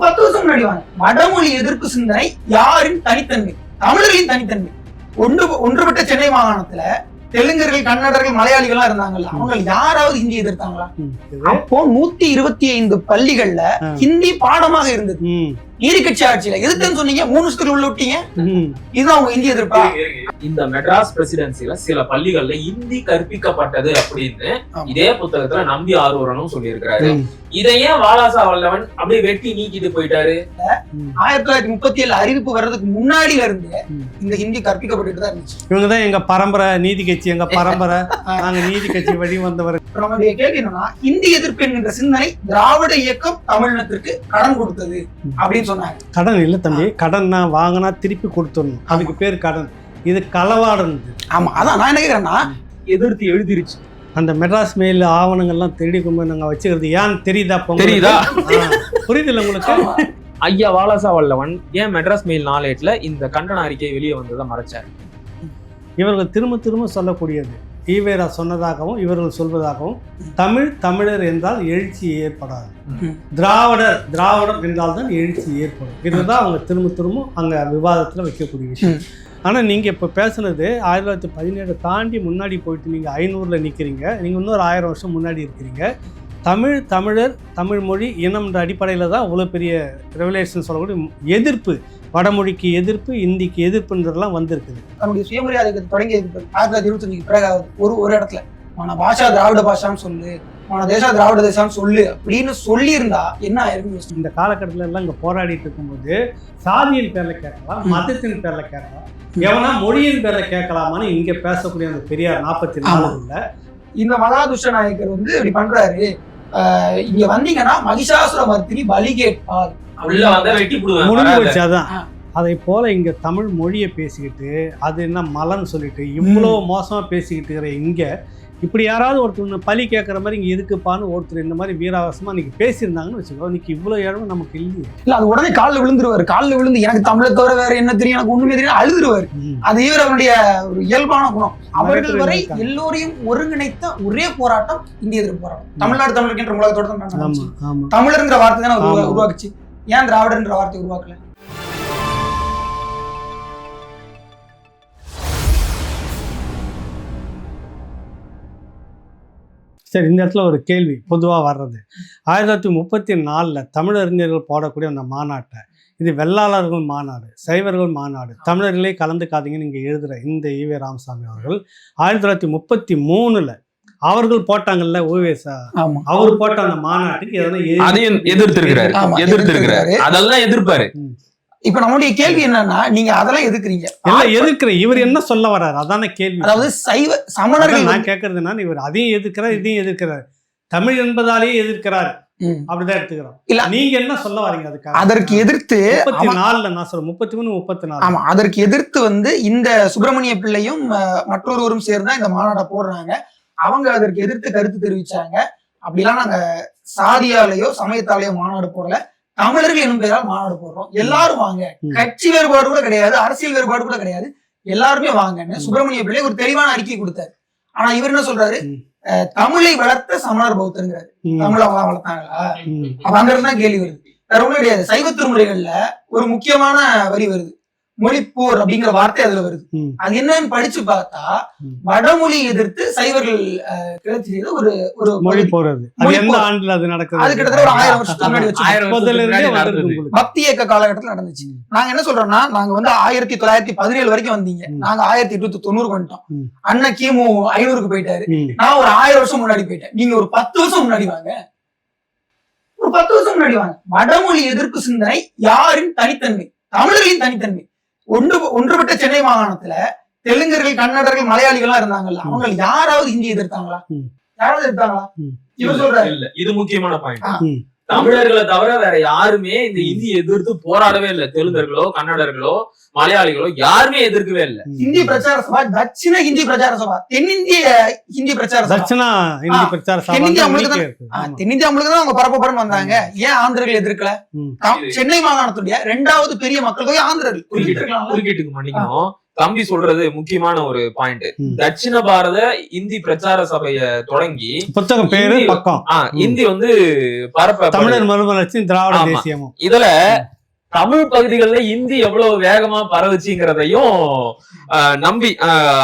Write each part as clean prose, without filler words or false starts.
10 வருஷம் முன்னாடி வாங்க. வடமொழி எதிர்ப்பு சிந்தனை யாரின் தனித்தன்மை? தமிழர்களின் தனித்தன்மை. ஒன்றுபட்ட சென்னை மாகாணத்துல தெலுங்கர்கள், கன்னடர்கள், மலையாளிகள் இருந்தாங்கல்ல, அவங்க யாராவது ஹிந்தி எதிர்த்தாங்களா? அப்போ 125 பள்ளிகள்ல ஹிந்தி பாடமாக இருந்தது. நீதி கட்சி ஆட்சியில எதிர்த்துன்னு சொன்னீங்க, 3 வருஷத்துக்கு உள்ள விட்டீங்க. இதுதான் அவங்க ஹிந்தி எதிர்ப்பா? இந்த மெட்ராஸ் பிரசிடென்சில சில பள்ளிகள்ல ஹிந்தி கற்பிக்கப்பட்டது அப்படின்னு இதே புத்தகத்துல நம்பி ஆரூரனும் சொல்லியிருக்கிறாரு. இதை ஏன் வாலாசா வல்லவன் அப்படியே வெட்டி நீக்கிட்டு போயிட்டாரு? 1937 அறிவிப்பு வர்றதுக்கு முன்னாடில இருந்து இந்த ஹிந்தி கற்பிக்கப்பட்டு தான் இருந்துச்சு. இவங்கதான் எங்க பரம்பரை நீதி கட்சி, எங்க பரம்பரை, நாங்க நீதி கட்சி வழி வந்தவர். நம்மளுடைய கேள்வி என்னன்னா, ஹிந்தி எதிர்ப்பு என்கின்ற சிந்தனை திராவிட இயக்கம் தமிழினத்திற்கு கடன் கொடுத்தது அப்படின்னு சொன்னாங்க. கடன் இல்ல தம்பி, கடன்னா வாங்கினா திருப்பி கொடுத்துடணும், அதுக்கு பேர் கடன். இது களவாடு. ஆமா, அதான் நான் என்ன கேக்குறேன்னா, எதிர்த்து எழுதிருச்சு. அந்த மெட்ராஸ் மெயில் ஆவணங்கள்லாம் திருடி கொண்டு நாங்க வச்சுக்கிறது ஏன் தெரியுதா? புரியுதுல்ல உங்களுக்கு? ஐயா வாலாசா வல்லவன் ஏன் மெட்ராஸ் மெயில் நாளேட்ல இந்த கண்டன அறிக்கை வெளியே வந்ததை மறைச்சார்? இவர்கள் திரும்ப திரும்ப சொல்லக்கூடியது, ஈவேரா சொன்னதாகவும் இவர்கள் சொல்வதாகவும், தமிழர் என்றால் எழுச்சி ஏற்படாது, திராவிடர் என்றால் தான் எழுச்சி ஏற்படும். இதுதான் அவங்க திரும்ப திரும்ப அங்க விவாதத்துல வைக்கக்கூடிய விஷயம். ஆனால் நீங்கள் இப்போ பேசுனது 1917 தாண்டி முன்னாடி போயிட்டு நீங்கள் 500ல் நிற்கிறீங்க. நீங்கள் இன்னொரு 1000 வருஷம் முன்னாடி இருக்கிறீங்க. தமிழர், தமிழ் மொழி, இனம்ன்ற அடிப்படையில் தான் அவ்வளோ பெரிய ரெவலேஷன் சொல்லக்கூடிய எதிர்ப்பு, வடமொழிக்கு எதிர்ப்பு, இந்திக்கு எதிர்ப்புன்றதெல்லாம் வந்திருக்குது. தன்னுடைய சுயமரியாதை தொடங்கி 1925 பிறகு ஒரு இடத்துல மன பாஷா திராவிட பாஷான்னு சொல்லு, மன தேசா திராவிட தேசான்னு சொல்லு அப்படின்னு சொல்லி இருந்தா என்ன ஆயிருக்கும்? இந்த காலகட்டத்தில் எல்லாம் இங்கே போராடிட்டு இருக்கும்போது சாதியின் பேரில் கேட்கலாம், மதத்தின் பேரில் கேட்கலாம், எவனா மொழியின் பேர்ல கேட்கலாமான்னு இங்க பேசக்கூடிய அந்த பெரியார் 44 இந்த மகாதுஷ்ட நாயக்கர் இப்படி பண்றாரு. இங்க வந்தீங்கன்னா மகிஷாசுர மர்த்தினி பலி கேட்பார், முடிஞ்சு போச்சு. அதான் அதை போல இங்க தமிழ் மொழியை பேசிக்கிட்டு அது என்ன மலன்னு சொல்லிட்டு இவ்வளோ மோசமா பேசிக்கிட்டு இருக்கிற இங்க இப்படி யாராவது ஒருத்தர் பழி கேட்குற மாதிரி இங்கே இருக்குப்பான்னு ஒருத்தர் இந்த மாதிரி வீராவாசமாக இன்னைக்கு பேசியிருந்தாங்கன்னு வச்சுக்கோ, இன்னைக்கு இவ்வளோ இடம் நமக்கு இல்லையே. இல்லை, அது உடனே காலில் விழுந்துருவார். காலில் விழுந்து எனக்கு தமிழை தவிர வேற என்ன தெரியும், எனக்கு ஒண்ணுமே தெரியும், அழுதுருவார். அது அவருடைய ஒரு இயல்பான குணம். அவர்கள் வரை எல்லோரையும் ஒருங்கிணைத்த ஒரே போராட்டம் இந்திய எதிர்ப்பு போராட்டம். தமிழ்நாடு தமிழர்கின்ற உலகத்தோட தான் தமிழர்ங்கிற வார்த்தை தானே உருவாக்குச்சு. ஏன் திராவிடன்ற வார்த்தை உருவாக்கல? சரி, இந்த இடத்துல ஒரு கேள்வி பொதுவாக வர்றது, 1934 தமிழறிஞர்கள் போடக்கூடிய அந்த மாநாட்டை, இது வெள்ளாளர்கள் மாநாடு, சைவர்கள் மாநாடு, தமிழர்களே கலந்துக்காதீங்கன்னு இங்கே எழுதுகிற இந்த ஈவே ராமசாமி அவர்கள் 1933 அவர்கள் போட்டாங்கல்ல, ஓவேசா அவர் போட்ட அந்த மாநாட்டுக்கு எதிர்த்திருக்கிறாரு. அதெல்லாம் எதிர்ப்பாரு. இப்ப நம்மளுடைய கேள்வி என்னன்னா, நீங்க அதெல்லாம் எதிர்க்கிறீங்க. எதிர்க்கிற இவர் என்ன சொல்ல வர்றாரு அதான கேள்வி. அதாவது சைவ சமணர்கள் நான் கேட்கறதுனா, இவர் அதையும் எதிர்க்கிறார், இதையும் எதிர்க்கிறார், தமிழ் என்பதாலேயே எதிர்க்கிறார், அப்படிதான் எடுத்துக்கிறோம். இல்ல, நீங்க என்ன சொல்ல வரீங்க? அதற்கு எதிர்த்து 34 நான் சொல்றேன், 33 34. ஆமா, அதற்கு எதிர்த்து இந்த சுப்பிரமணிய பிள்ளையும் மற்றொருவரும் சேர்ந்தா இந்த மாநாட்டை போடுறாங்க. அவங்க அதற்கு எதிர்த்து கருத்து தெரிவிச்சாங்க. அப்படிலாம் நாங்க சாதியாலேயோ சமயத்தாலேயோ மாநாடு போடல, தமிழர்கள் என்னும் பெயரால் மாநாடு போடுறோம், எல்லாரும் வாங்க, கட்சி வேறுபாடு கூட கிடையாது, அரசியல் வேறுபாடு கூட கிடையாது, எல்லாருமே வாங்கன்னு சுப்பிரமணிய பிள்ளை ஒரு தெளிவான அறிக்கை கொடுத்தாரு. ஆனா இவர் என்ன சொல்றாரு, தமிழை வளர்த்த சமணர் பௌத்தருங்கிறாரு. தமிழ் அவங்க வளர்த்தாங்களா? அப்ப அங்க இருந்தா கேள்வி வருது. வேற ஒண்ணும் கிடையாது. சைவ திருமுறைகள்ல ஒரு முக்கியமான வரி வருது, மொழிப்போர் அப்படிங்கிற வார்த்தை அதுல வருது. அது என்னன்னு படிச்சு பார்த்தா, வடமொழி எதிர்த்து சைவர்கள் கிளர்ச்சி செய்த ஒரு மொழி போறது. எந்த ஆண்டுல அது நடக்குது? அது கிட்டத்தட்ட ஒரு 1000 வருஷத்துக்கு முன்னாடி பக்தி இயக்க காலகட்டத்தில் நடந்துச்சு. நாங்க என்ன சொல்றோம்னா, நாங்க 1917 வரைக்கும் வந்தீங்க, நாங்க 1890 வந்துட்டோம். அண்ணன் கிமு 500க்கு போயிட்டாரு, நான் ஒரு 1000 வருஷம் முன்னாடி போயிட்டேன். நீங்க ஒரு 10 வருஷம் முன்னாடி வாங்க, ஒரு 10 வருஷம் முன்னாடி வாங்க. வடமொழி எதிர்ப்பு சிந்தனை யாரின் தனித்தன்மை? தமிழர்களின் தனித்தன்மை. ஒன்றுபட்ட சென்னை மாகாணத்துல தெலுங்கர்கள், கன்னடர்கள், மலையாளிகள் இருந்தாங்கல்ல, அவங்க யாராவது ஹிந்தி எதிர்த்தாங்களா? யாராவது எதிர்த்தாங்களா? இவர் சொல்றாரு. இல்ல, இது முக்கியமான பாயிண்ட். தமிழர்களை தவிர வேற யாருமே இந்த ஹிந்தி எதிர்த்து போராடவே இல்லை. தெலுங்கர்களோ, கன்னடர்களோ, மலையாளிகளோ யாருமே எதிர்க்கவே இல்லை. ஹிந்தி பிரச்சார சபா, தட்சிண ஹிந்தி பிரச்சார சபா, தென்னிந்திய ஹிந்தி பிரச்சார சபா, தென்னிந்தியா முழுக்க தான் அவங்க பரப்ப வந்தாங்க. ஏன் ஆந்திரர்கள் எதிர்க்கல? சென்னை மாகாணத்துடைய 2வது பெரிய மக்கள் தொகை ஆந்திரர்கள். குறுக்கீட்டுக்கு மன்னிக்கணும், தம்பி சொல்றது முக்கியமான ஒரு பாயிண்ட். தட்சிண பாரத இந்தி பிரச்சார சபைய தொடங்கி புத்தகம் பேரு பக்கம் இந்தி வந்து பரப்ப தமிழர் மறுமலர்ச்சி திராவிட தேசியமும். இதுல தமிழ் பகுதிகளில் இந்தி எவ்வளவு வேகமா பரவுச்சுங்கிறதையும் நம்பி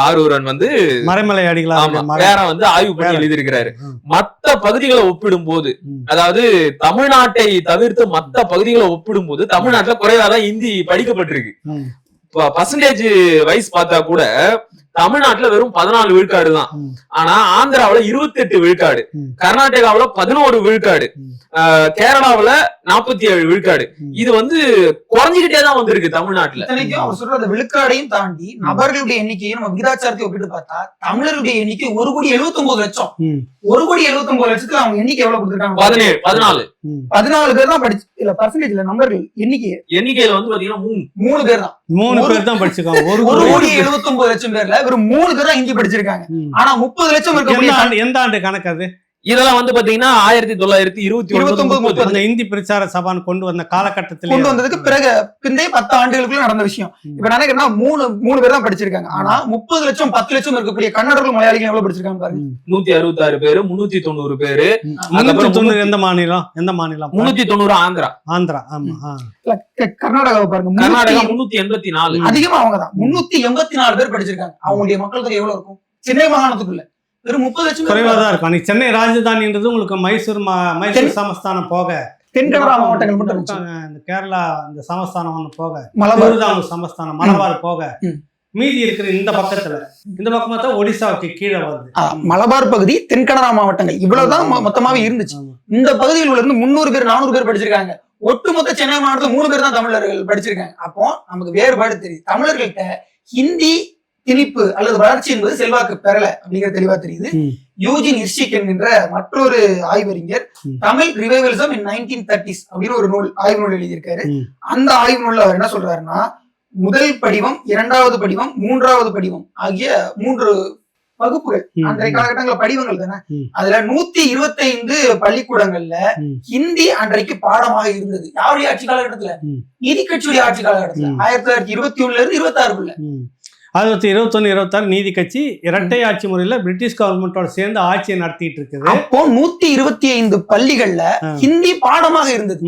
ஆரூரன் வந்து மறைமலை அடிகளார் வேற வந்து ஆய்வு பண்ணி எழுதியிருக்கிறாரு. மத்த பகுதிகளை ஒப்பிடும் போது, அதாவது தமிழ்நாட்டை தவிர்த்து மத்த பகுதிகளை ஒப்பிடும் போது தமிழ்நாட்டுல குறைவாதான் இந்தி படிக்கப்பட்டிருக்கு. பர்சன்டேஜ் வைஸ் பார்த்தா கூட தமிழ்நாட்டுல வெறும் 14 விழுக்காடு தான். ஆனா ஆந்திராவில 28 விழுக்காடு, கர்நாடகாவில 11 விழுக்காடு, கேரளாவில 47 விழுக்காடு. இது வந்து குறைஞ்சுக்கிட்டே தான் வந்திருக்கு தமிழ்நாட்டுல. அவர் சொல்ற அந்த விழுக்காடையும் தாண்டி நபர்களுடைய எண்ணிக்கையும் நம்ம விகிதாச்சாரத்தை ஒப்பிட்டு பார்த்தா தமிழர்களுடைய எண்ணிக்கை 1,79,00,000. 1,79,00,000 அவங்க எண்ணிக்கை எவ்வளவு கொடுத்திருக்காங்க? 14 பேர் தான் படிச்சு இல்ல பர்சன்டேஜ்ல நம்பர்கள் எண்ணிக்கையில வந்து பாத்தீங்கன்னா 3 பேர் தான் 3 பேர் தான் படிச்சிருக்காங்க. 1,79,00,000 பேர்ல வெறும் 3 பேர் தான் ஹிந்தி படிச்சிருக்காங்க. ஆனா 30 லட்சம் இருக்கக்கூடிய எந்த ஆண்டு கணக்கு அது? இதெல்லாம் வந்து பாத்தீங்கன்னா 1929 அந்த இந்தி பிரச்சார சபான் கொண்டு வந்த காலகட்டத்தில் கொண்டு வந்ததுக்கு பிறகு பிந்தைய 10 ஆண்டுகளுக்குள்ள நடந்த விஷயம். இப்ப நினைக்கிறேன்னா 3 பேர் தான் படிச்சிருக்காங்க. ஆனா 30 லட்சம் 10 லட்சம் இருக்கக்கூடிய கன்னடர்கள் மலையாளிகள் எவ்வளவு படிச்சிருக்காங்க பாருங்க. 166 பேரு, 390 பேரு. 390 எந்த மாநிலம்? 390 ஆந்திரா. ஆமா. கர்நாடகாவை பாருங்க, கர்நாடகா 384. அதிகமா அவங்கதான் 384 பேர் படிச்சிருக்காங்க. அவங்களுடைய மக்கள் தொகை எவ்வளவு இருக்கும்? சென்னை மாகாணத்துக்குள்ள வெறும் 30 லட்சம் குறைவா தான் இருக்கும். நீ சென்னை ராஜதானின்றது உங்களுக்கு மைசூர் சமஸ்தானம் போக, தென்கனரா மாவட்டங்கள் மட்டும் இந்த கேரளா இந்த சமஸ்தானம் ஒண்ணு போக, மலபார் சமஸ்தானம் மலபார் போக, மீதி இருக்கிற இந்த பக்கத்துல இந்த பக்கமா தான் ஒடிசாவுக்கு கீழே வருது. மலபார் பகுதி, தென்கனரா மாவட்டங்கள் இவ்வளவுதான் மொத்தமாவே இருந்துச்சு. இந்த பகுதியில் உள்ள இருந்து 300 பேர் 400 பேர் படிச்சிருக்காங்க. ஒட்டுமொத்த சென்னை மாவட்டத்துல 3 பேர் தான் தமிழர்கள் படிச்சிருக்காங்க. அப்போ நமக்கு வேறுபாடு தெரியுது. தமிழர்கள்ட்ட ஹிந்தி திணிப்பு அல்லது வளர்ச்சி என்பது செல்வாக்கு பெறல அப்படிங்கிற தெளிவா தெரியுது. யூஜின் இர்ஷிக் என்கின்ற மற்றொரு ஆய்வறிஞர் தமிழ் ரிவைவலிசம் இன் 1930s அப்படின்னு ஒரு ஆய்வு நூல் எழுதியிருக்காரு. அந்த ஆய்வு நூல்ல அவர் என்ன சொல்றாருன்னா, முதல் படிவம், 2வது படிவம், 3வது படிவம் ஆகிய 3 வகுப்புகள் அன்றைய காலகட்டங்கள படிவங்கள் தானே. அதுல 125 பள்ளிக்கூடங்கள்ல ஹிந்தி அன்றைக்கு பாடமாக இருந்தது. யாருடைய ஆட்சி காலகட்டத்துல? நீதி கட்சியுடைய ஆட்சி காலகட்டத்துல 1921 இருந்து 26க்குள்ள. 1921-26 நீதி கட்சி இரட்டை ஆட்சி முறையில பிரிட்டிஷ் கவர்மெண்டோட சேர்ந்து ஆட்சியை நடத்திட்டு இருக்குது. அப்போ 125 பள்ளிகள்ல ஹிந்தி பாடமாக இருந்தது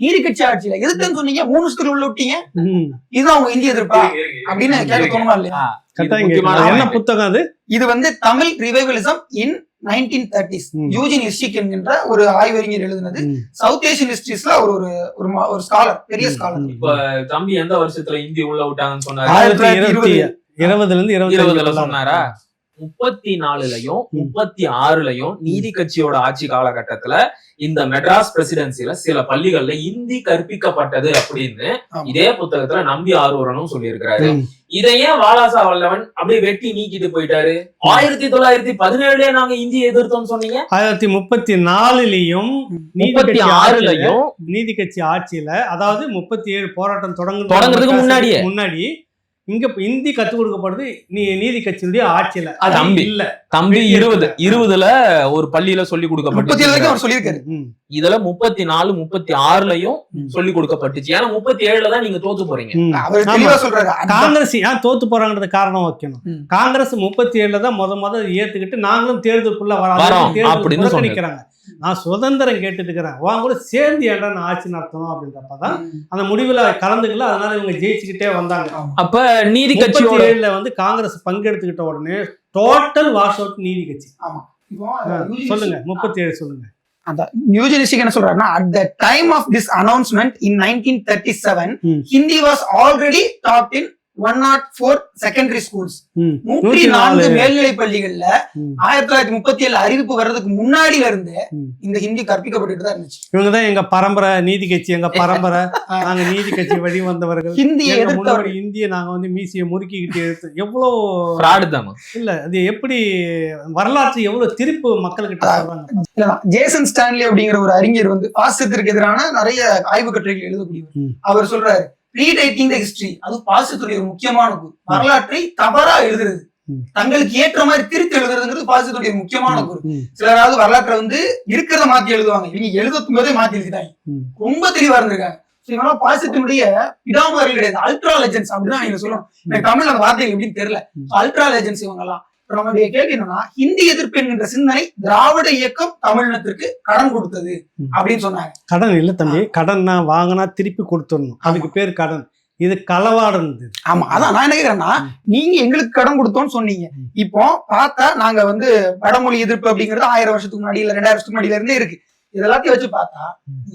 நீதி கட்சி ஆட்சியில. எதுக்குன்னு சொன்னீங்க? 3 ஸ்கூல் உள்ள விட்டீங்க, இதுதான் அவங்க இந்திய எதிர்ப்பா அப்படின்னு கேட்க தோணுமா இல்லையா? என்ன புத்தகம் அது? இது வந்து தமிழ் ரிவைவலிசம் இன் 1930s யூஜின் இர்ஷிக் என்கின்ற ஒரு ஆய்வறிஞர் எழுதினது. சவுத் ஏசியன் ஹிஸ்டரிஸ்ல ஒரு ஸ்காலர், பெரிய ஸ்காலர். இப்ப தம்பி எந்த வருஷத்துல இந்தி உள்ள விட்டாங்கன்னு சொன்னாரு? 1920 சொன்னாரா? 34லயும் 36லயும் நீதி கட்சியோட ஆட்சி காலகட்டத்துல இந்த மெட்ராஸ் பிரசிடென்சில சில பள்ளிகள்ல இந்தி கற்பிக்கப்பட்டது அப்படின்னு இதே புத்தகத்துல நம்பி ஆரூரனும் சொல்லியிருக்கிறாரு. இதையே வாலாசா வல்லவன் அப்படியே வெட்டி நீக்கிட்டு போயிட்டாரு. 1917 நாங்க இந்தியை எதிர்த்தோம் சொன்னீங்க. 1934லயும் 36லயும் நீதி கட்சி ஆட்சியில, அதாவது 37 போராட்டம் தொடங்குறதுக்கு முன்னாடி இங்க இந்தி கத்துக் கொடுக்கப்படுது நீதி கட்சியினுடைய ஆட்சியில. தம்பி 2020ல ஒரு பள்ளியில சொல்லி கொடுக்கப்பட்டு சொல்லியிருக்காரு. இதுல 34, 36லயும் சொல்லி கொடுக்கப்பட்டுச்சு. ஏன்னா 37ல தான் நீங்க தோத்து போறீங்க. காங்கிரஸ் ஏன் தோத்து போறாங்கிறது காரணம் வைக்கணும். காங்கிரஸ் 37ல தான் முத ஏத்துக்கிட்டு நாங்களும் தேர்தலுக்குள்ள வரோம் அப்படின்னு நினைக்கிறாங்க. நான் சுதந்திரம் கேட்டுட்டு இருக்கிறேன், அவங்க கூட சேர்ந்து ஏன்டா நான் ஆட்சி நடத்தணும் அப்படின்றப்பதான் அந்த முடிவுல கலந்துக்கல. அதனால இவங்க ஜெயிச்சுக்கிட்டே வந்தாங்க. அப்ப நீதி கட்சியோட வந்து காங்கிரஸ் பங்கெடுத்துக்கிட்ட உடனே டோட்டல் வாஷ் அவுட் நீதி கட்சி. சொல்லுங்க 37 சொல்லுங்க. யூஜின் இர்ஷிக் என்ன சொல்றாருன்னா, at the time of this announcement in 1937 Hindi was already taught in 104 secondary schools. 104 மேல்நிலை பள்ளிகள்ல 1937 அறிவிப்பு வர்றதுக்கு முன்னாடில இருந்து இந்த ஹிந்தி கற்பிக்கப்பட்டு தான் இருந்துச்சு. இவங்கதான் எங்க பரம்பரை நீதி கட்சி, எங்க பரம்பரை, நாங்க நீதி கட்சி வழி வந்தவர்கள். இந்திய நாங்க வந்து மீசியை முறுக்கிக்கிட்டு எடுத்து எவ்வளவு இல்ல, அது எப்படி வரலாற்று எவ்வளவு திருப்பு மக்கள்கிட்ட சொல்றாங்க. ஜேசன் ஸ்டான்லி அப்படிங்கிற ஒரு அறிஞர் வந்து பாசிசத்திற்கு எதிரான நிறைய ஆய்வு கட்டுரைகள் எழுதக்கூடியவர். அவர் சொல்றாரு, ரீரைட்டிங் தி ஹிஸ்டரி, அது பாசிசத்துடைய ஒரு முக்கியமான கூறு. வரலாற்றை தவறா எழுதுறது, தங்களுக்கு ஏற்ற மாதிரி திருத்தி எழுதுறதுங்கிறது பாசிசத்துடைய முக்கியமான கூறு. சிலராவது வரலாற்றை வந்து இருக்கிறத மாத்தி எழுதுவாங்க, இவங்க எழுதும் போதே மாத்தி எழுதிட்டாங்க. ரொம்ப தெளிவா இருந்திருக்காங்க. இவங்கெல்லாம் பாசிசத்தினுடைய பிதாமகர்கள் கிடையாது, அல்ட்ரா லெஜெண்ட்ஸ் அப்படிதான் நீங்க சொல்லணும். எனக்கு தமிழ்ல அந்த வார்த்தைகள் எப்படின்னு தெரியல. அல்ட்ரா லெஜெண்ட்ஸ் இவங்க எல்லாம். நம்மளுடைய கேள்வி என்னன்னா, ஹிந்தி எதிர்ப்பு என்கின்ற சிந்தனை திராவிட இயக்கம் தமிழினத்திற்கு கடன் கொடுத்தது அப்படின்னு சொன்னாங்க. கடன் இல்ல தம்பி, கடன்னா வாங்கினா திருப்பி கொடுத்துடணும், அதுக்கு பேர் கடன். இது களவாடம். ஆமா, அதான் நான் என்ன கேக்குறேன்னா, நீங்க எங்களுக்கு கடன் கொடுத்தோம்னு சொன்னீங்க. இப்போ பார்த்தா நாங்க வந்து வடமொழி எதிர்ப்பு அப்படிங்கிறது 1000 வருஷத்துக்கு முன்னாடி இல்ல 2000 வருஷத்துக்கு முன்னாடியில இருந்தே இருக்கு. இதெல்லாத்தையும் வச்சு பார்த்தா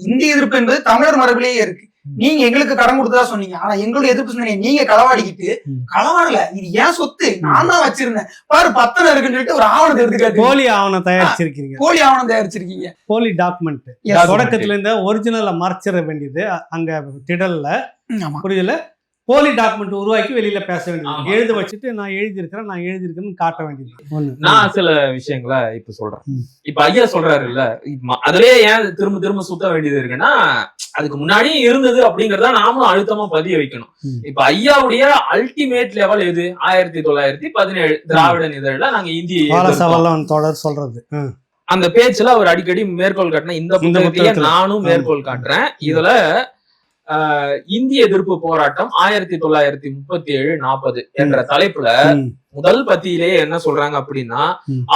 இந்திய எதிர்ப்பு என்பது தமிழர் மரபிலேயே இருக்கு. நீங்க எங்களுக்கு கடன் கொடுத்ததா சொன்னீங்க, ஆனா எங்களுடைய எதிர்ப்பு சொன்னீங்க நீங்க களவாடிக்கிட்டு, களவாடல, இது ஏன் சொத்து, நான் தான் வச்சிருந்தேன் பாரு பத்தனை இருக்குன்னு சொல்லிட்டு ஒரு ஆவணத்தை எடுத்துக்காட்டு போலி ஆவணம் தயாரிச்சிருக்கீங்க. போலி ஆவணம் தயாரிச்சிருக்கீங்க, போலி டாக்குமெண்ட். தொடக்கத்துல இருந்த ஒரிஜினலை மறைச்சிட வேண்டியது அங்க திடல்ல, புரியல. போலி டாக்குமெண்ட் உருவாக்கி வெளியில பேச வேண்டியது, எழுத வச்சுட்டு நான் எழுதியிருக்கேன்னு காட்ட வேண்டியது. நான் சில விஷயங்களை இப்ப சொல்றேன். இப்ப ஐயா சொல்றாரு இல்ல, அதுலயே ஏன் திரும்ப திரும்ப சுத்த வேண்டியது இருக்குன்னா, அதுக்கு முன்னாடியும் இருந்தது அப்படிங்கறத நாமளும் அழுத்தமா பதிய வைக்கணும். இப்ப ஐயாவுடைய அல்டிமேட் லெவல் எது? 1917 திராவிடன் இதழ்ல நாங்க இந்திய தொடர் சொல்றது, அந்த பேச்சுல அவர் அடிக்கடி மேற்கோள் காட்டின இந்த புத்தகத்தையே நானும் மேற்கோள் காட்டுறேன். இதுல இந்திய எதிர்ப்பு போராட்டம் 1937-40 என்ற தலைப்புல முதல் பத்தியிலே என்ன சொல்றாங்க அப்படின்னா,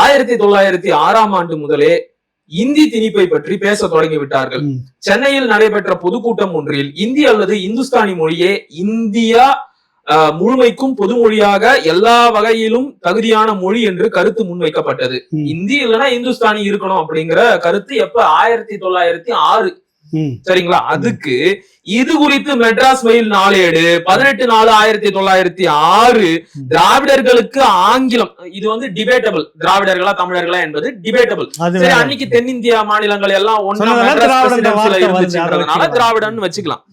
1906ஆம் ஆண்டு முதலே இந்தி திணிப்பை பற்றி பேச தொடங்கி விட்டார்கள். சென்னையில் நடைபெற்ற பொதுக்கூட்டம் ஒன்றில் இந்தி அல்லது இந்துஸ்தானி மொழியே இந்தியா முழுமைக்கும் பொது மொழியாக எல்லா வகையிலும் தகுதியான மொழி என்று கருத்து முன்வைக்கப்பட்டது. இந்தி இல்லைன்னா இந்துஸ்தானி இருக்கணும் அப்படிங்கிற கருத்து எப்ப? 1906. சரிங்களா? அதுக்கு இது குறித்து மெட்ராஸ் மெயில் நாளேடு 18/4/1906 திராவிடர்களுக்கு ஆங்கிலம், இது வந்து டிபேட்டபிள், திராவிடர்களா தமிழர்களா என்பது டிபேட்டபிள். சரி, அன்னைக்கு தென்னிந்தியா மாநிலங்கள் எல்லாம் ஒன்னா இருந்துச்சுன்றதுனால திராவிடன்னு வச்சுக்கலாம்.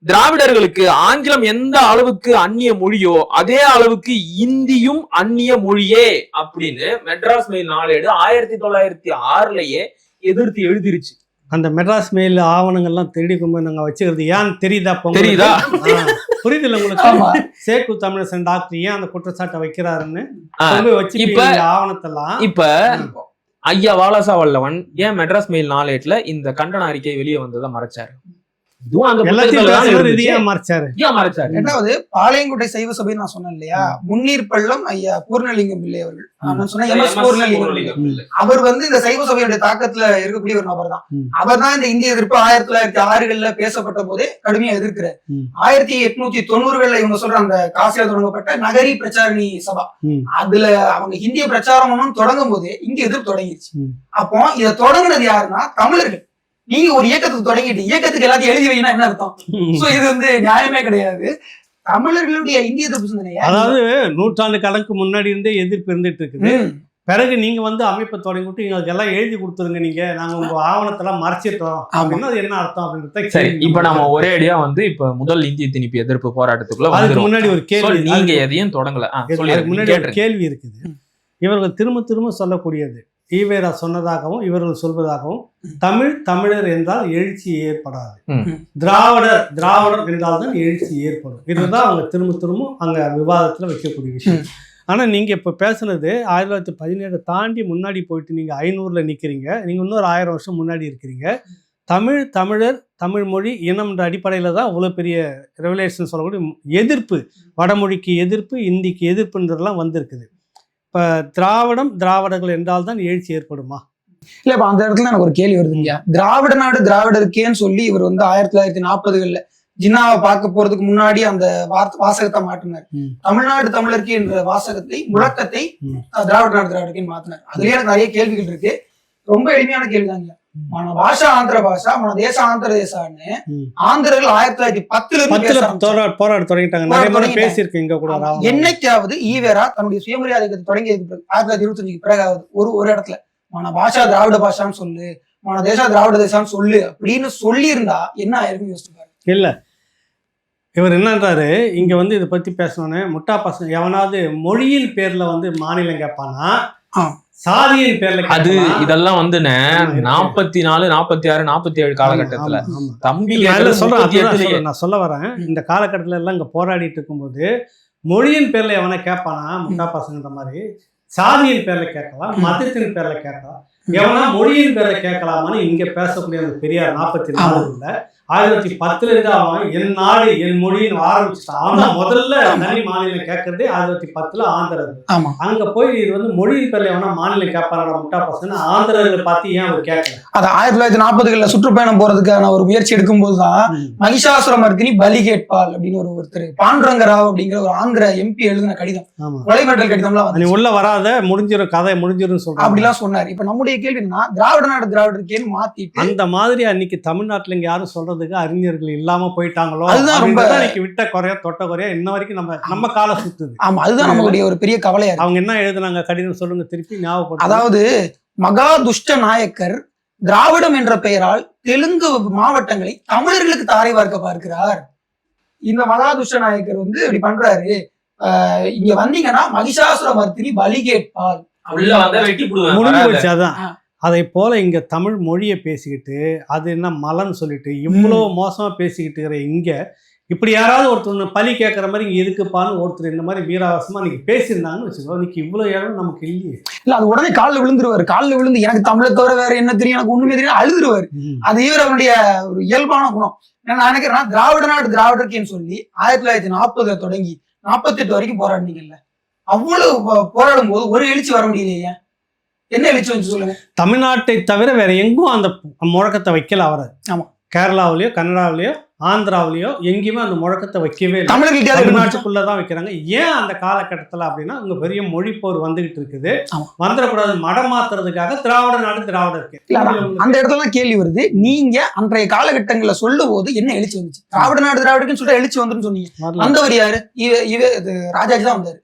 திராவிடர்களுக்கு ஆங்கிலம் எந்த அளவுக்கு அந்நிய மொழியோ அதே அளவுக்கு இந்தியும் அந்நிய மொழியே அப்படின்னு மெட்ராஸ் மெயில் நாளேடு 1906லயே எதிர்த்து எழுதிருச்சு. அந்த மெட்ராஸ் மெயில் ஆவணங்கள்லாம் தேடி கொண்டு நாங்க வச்சுக்கிறது ஏன் தெரியுதா? புரியுதுல்ல உங்களுக்கு? சேக்கு தமிழரசன் டாக்டர் ஏன் அந்த குற்றச்சாட்டை வைக்கிறாருன்னு வச்சு ஆவணத்தெல்லாம். இப்ப ஐயா வாலாசா வல்லவன் ஏன் மெட்ராஸ் மெயில் நாளேட்ல இந்த கண்டன அறிக்கை வெளியே வந்ததை மறைச்சாரு? ரெண்டாவது பாளையங்கோட்டை சைவ சபை நான் சொன்னேன் இல்லையா, முன்னீர் பள்ளம் ஐயா பூர்ணலிங்கம் பிள்ளை அவர்கள், நான் சொன்னேன் அவர் வந்து இந்த சைவ சபையுடைய தாக்கத்துல இருக்கக்கூடிய ஒரு நபர் தான். அவர் தான் இந்த இந்திய எதிர்ப்பு 1906 பேசப்பட்ட போதே கடுமையா எதிர்க்கிறார். 1890 இவங்க சொல்ற அந்த காசில தொடங்கப்பட்ட நகரி பிரச்சாரணி சபா, அதுல அவங்க இந்திய பிரச்சாரம் தொடங்கும் போதே இங்க எதிர்ப்பு தொடங்கிடுச்சு. அப்போ இதை தொடங்கினது யாருன்னா தமிழர்கள். நீங்க ஒரு இயக்கத்துக்கு தொடங்கிட்டு இயக்கத்துக்கு எல்லாத்தையும் எழுதி வைனா என்ன அர்த்தம்? சோ இது வந்து நியாயமே கிடையாது. தமிழர்களுடைய இந்திய எதிர்ப்பு சிந்தனை, அதாவது நூற்றாண்டு கணக்கு முன்னாடி இருந்தே எதிர்ப்பு இருந்துட்டு இருக்குது. பிறகு நீங்க வந்து அமைப்பை தொடங்கிட்டு எங்களுக்கு எல்லாம் எழுதி கொடுத்துருங்க, நீங்க நாங்க உங்க ஆவணத்தெல்லாம் மறைச்சிட்டோம் அப்படின்னா அது என்ன அர்த்தம் அப்படின்றத. சரி, இப்ப நம்ம ஒரே அடியா வந்து இப்ப முதல் இந்திய திணிப்பு எதிர்ப்பு போராட்டத்துக்குள்ள அதுக்கு முன்னாடி ஒரு கேள்வி, நீங்க எதையும் தொடங்கல, முன்னாடி ஒரு கேள்வி இருக்குது. இவர்கள் திரும்ப திரும்ப சொல்லக்கூடியது, ஈவேரா சொன்னதாகவும் இவர்கள் சொல்வதாகவும், தமிழர் என்றால் எழுச்சி ஏற்படாது, திராவிடர் என்றால் தான் எழுச்சி ஏற்படும். இதுதான் அவங்க திரும்ப திரும்ப அங்க விவாதத்துல வைக்கக்கூடிய விஷயம். ஆனா நீங்க இப்ப பேசுனது 1917 தாண்டி முன்னாடி போயிட்டு நீங்க 500ல நிக்கிறீங்க. நீங்க இன்னொரு 1000 வருஷம் முன்னாடி இருக்கிறீங்க. தமிழர், தமிழ் மொழி, இனம் என்ற அடிப்படையில தான் அவ்வளவு பெரிய ரெவலேஷன் சொல்லக்கூடிய எதிர்ப்பு, வடமொழிக்கு எதிர்ப்பு, இந்திக்கு எதிர்ப்புன்றதெல்லாம் வந்திருக்குது. இப்ப திராவிடர்கள் என்றால் தான் எழுச்சி ஏற்படுமா? இல்ல, இப்ப அந்த இடத்துல எனக்கு ஒரு கேள்வி வருது இல்லையா, திராவிட நாடு திராவிடருக்கேன்னு சொல்லி இவர் வந்து 1940 ஜின்னாவை பார்க்க போறதுக்கு முன்னாடி அந்த வாசகத்தை மாற்றினார். தமிழ்நாடு தமிழருக்கு என்ற வாசகத்தை, முழக்கத்தை திராவிட நாடு திராவிடருக்கேன்னு மாத்தினார். அதுலயே எனக்கு நிறைய கேள்விகள் இருக்கு. ரொம்ப எளிமையான கேள்விதாங்க. మన భాష ఆంధ్ర భాష, మన దేశ ఆంధ్ర దేశాన్ని ஆந்திரர்கள் 1910 போராட தொடங்கிட்டாங்க. என்னைக்காவது ஈவேரா தன்னுடைய சுயமரியாதை தொடங்கியதுக்கு 1925 பிறகாவது ஒரு இடத்துல మన భాష திராவிட பாஷான்னு சொல்லு, మన தேச திராவிட தேசான்னு சொல்லு அப்படின்னு சொல்லி இருந்தா என்ன ஆயிருக்குன்னு யோசிச்சு பாருங்க. இல்ல, இவர் என்னன்றாரு, இங்க வந்து இதை பத்தி பேசணும்னு முட்டா பசங்க எவனாவது மொழியின் பேர்ல வந்து மாநிலம் கேட்பானா, சாதியின் பேர்ல, அது இதெல்லாம் வந்து 44, 46, 47 காலகட்டத்துல தம்பி நான் சொல்ல வரேன். இந்த காலகட்டத்துல எல்லாம் இங்க போராடிட்டு இருக்கும்போது மொழியின் பேர்ல எவனை கேட்பானா, முட்டா பசங்கன்ற மாதிரி சாதியின் பேர்ல கேட்கலாம், மதத்தின் பேர்ல கேட்கலாம், எவனா மொழியின் பேர்ல கேட்கலாமான்னு இங்க பேசக்கூடிய அந்த பெரியார் 44 1910 இருந்து அவன் என் நாடு என் மொழின்னு ஆரம்பிச்சுட்டான். ஆனா முதல்ல தனி மாநிலம் கேட்கறதே 1910 ஆந்திரர். ஆமா. அங்க போய் இது வந்து மொழி பேர்ல எவனா மாநிலம் கேட்பாரா முட்டா பசங்க ஆந்திரர்களை பார்த்து ஏன் அவர் கேட்கல? அது 1940களில் சுற்றுப்பயணம் போறதுக்கான ஒரு முயற்சி எடுக்கும் போதுதான் மகிஷாசுர மர்த்தினி பலி கேட்பாள் அப்படின்னு ஒருத்தர் பாண்டுரங்க ராவ் அப்படிங்கிற ஒரு ஆந்திர MP எழுதின கடிதம், கொலை மிரட்டல் கடிதம்லாம் நீ உள்ள வராத முடிஞ்சிடும் கதை முடிஞ்சிடும் சொல்றாங்க அப்படிலாம் சொன்னார். இப்ப நம்முடைய கேள்வி என்ன, திராவிட நாடு திராவிடருக்கேன்னு மாத்திட்டு அந்த மாதிரி அன்னைக்கு தமிழ்நாட்டுல இங்க யாரும் சொல்றதுக்கு அறிஞர்கள் இல்லாம போயிட்டாங்களோ, அதுதான் ரொம்ப இன்னைக்கு விட்ட குறையா தொட்ட குறையா இன்ன வரைக்கும் நம்ம கால சுத்துது. ஆமா, அதுதான் நம்மளுடைய ஒரு பெரிய கவலையா இருக்கு. அவங்க என்ன எழுதுனாங்க கடிதம் சொல்லுங்க திருப்பி ஞாபகப்படுத்து. அதாவது மகா துஷ்ட நாயக்கர் திராவிடம் என்ற பெயரால் தெலுங்கு மாவட்டங்களை தமிழர்களுக்கு தாரை பார்க்க பார்க்கிறார். இந்த மகா துஷ்ட நாயக்கர் வந்து இப்படி பண்றாரு, இங்க வந்தீங்கன்னா மகிஷாசுர மர்த்தினி பலி கேட்பாள், முடிஞ்சு போச்சு. அதான் அதை போல இங்க தமிழ் மொழியை பேசிக்கிட்டு அது என்ன மலன்னு சொல்லிட்டு இவ்வளவு மோசமா பேசிக்கிட்டு இருக்கிற இங்க இப்படி யாராவது ஒருத்தர் பலி கேட்கற மாதிரி இங்க இருக்குப்பான்னு ஒருத்தர் இந்த மாதிரி வீராவாசமா நீங்க பேசியிருந்தாங்கன்னு வச்சுக்கோ, இன்னைக்கு இவ்வளவு இடம் நமக்கு இல்லையே. இல்ல அது உடனே காலில் விழுந்துருவாரு, காலில் விழுந்து எனக்கு தமிழை தவிர வேற என்ன தெரியும், எனக்கு ஒண்ணுமே தெரியும் அழுதுருவாரு. அது இவர் அவருடைய ஒரு இயல்பான குணம். நான் நினைக்கிறேன் திராவிட நாடு திராவிடருக்கேன்னு சொல்லி 1940 தொடங்கி 48 வரைக்கும் போராடினீங்கல்ல, அவ்வளவு போராடும் போது ஒரு எழுச்சி வர முடியலையே, என்ன எழுச்சி வந்து சொல்லுங்க? தமிழ்நாட்டை தவிர வேற எங்கும் அந்த முழக்கத்தை வைக்கல அவரை. ஆமா, கேரளாவிலயோ கன்னடாவிலயோ ஆந்திராவிலயோ எங்கேயுமே அந்த முழக்கத்தை வைக்கவே இல்லை. தமிழ்நாட்டுக்குள்ளதான் வைக்கிறாங்க. ஏன் அந்த காலகட்டத்துல அப்படின்னா உங்க பெரிய மொழி போர் வந்துகிட்டு இருக்குது, வந்துடக்கூடாது மடம் மாத்துறதுக்காக திராவிட நாடு திராவிட இருக்கு. அந்த இடத்துல கேள்வி வருது, நீங்க அன்றைய காலகட்டங்களை சொல்லும் போது என்ன எழுச்சி வந்துச்சு? திராவிட நாடு திராவிடக்குன்னு சொல்லிட்டு எழுச்சி வந்துன்னு சொன்னீங்க. வந்தவர் யாரு? ராஜாஜி தான் வந்தாரு.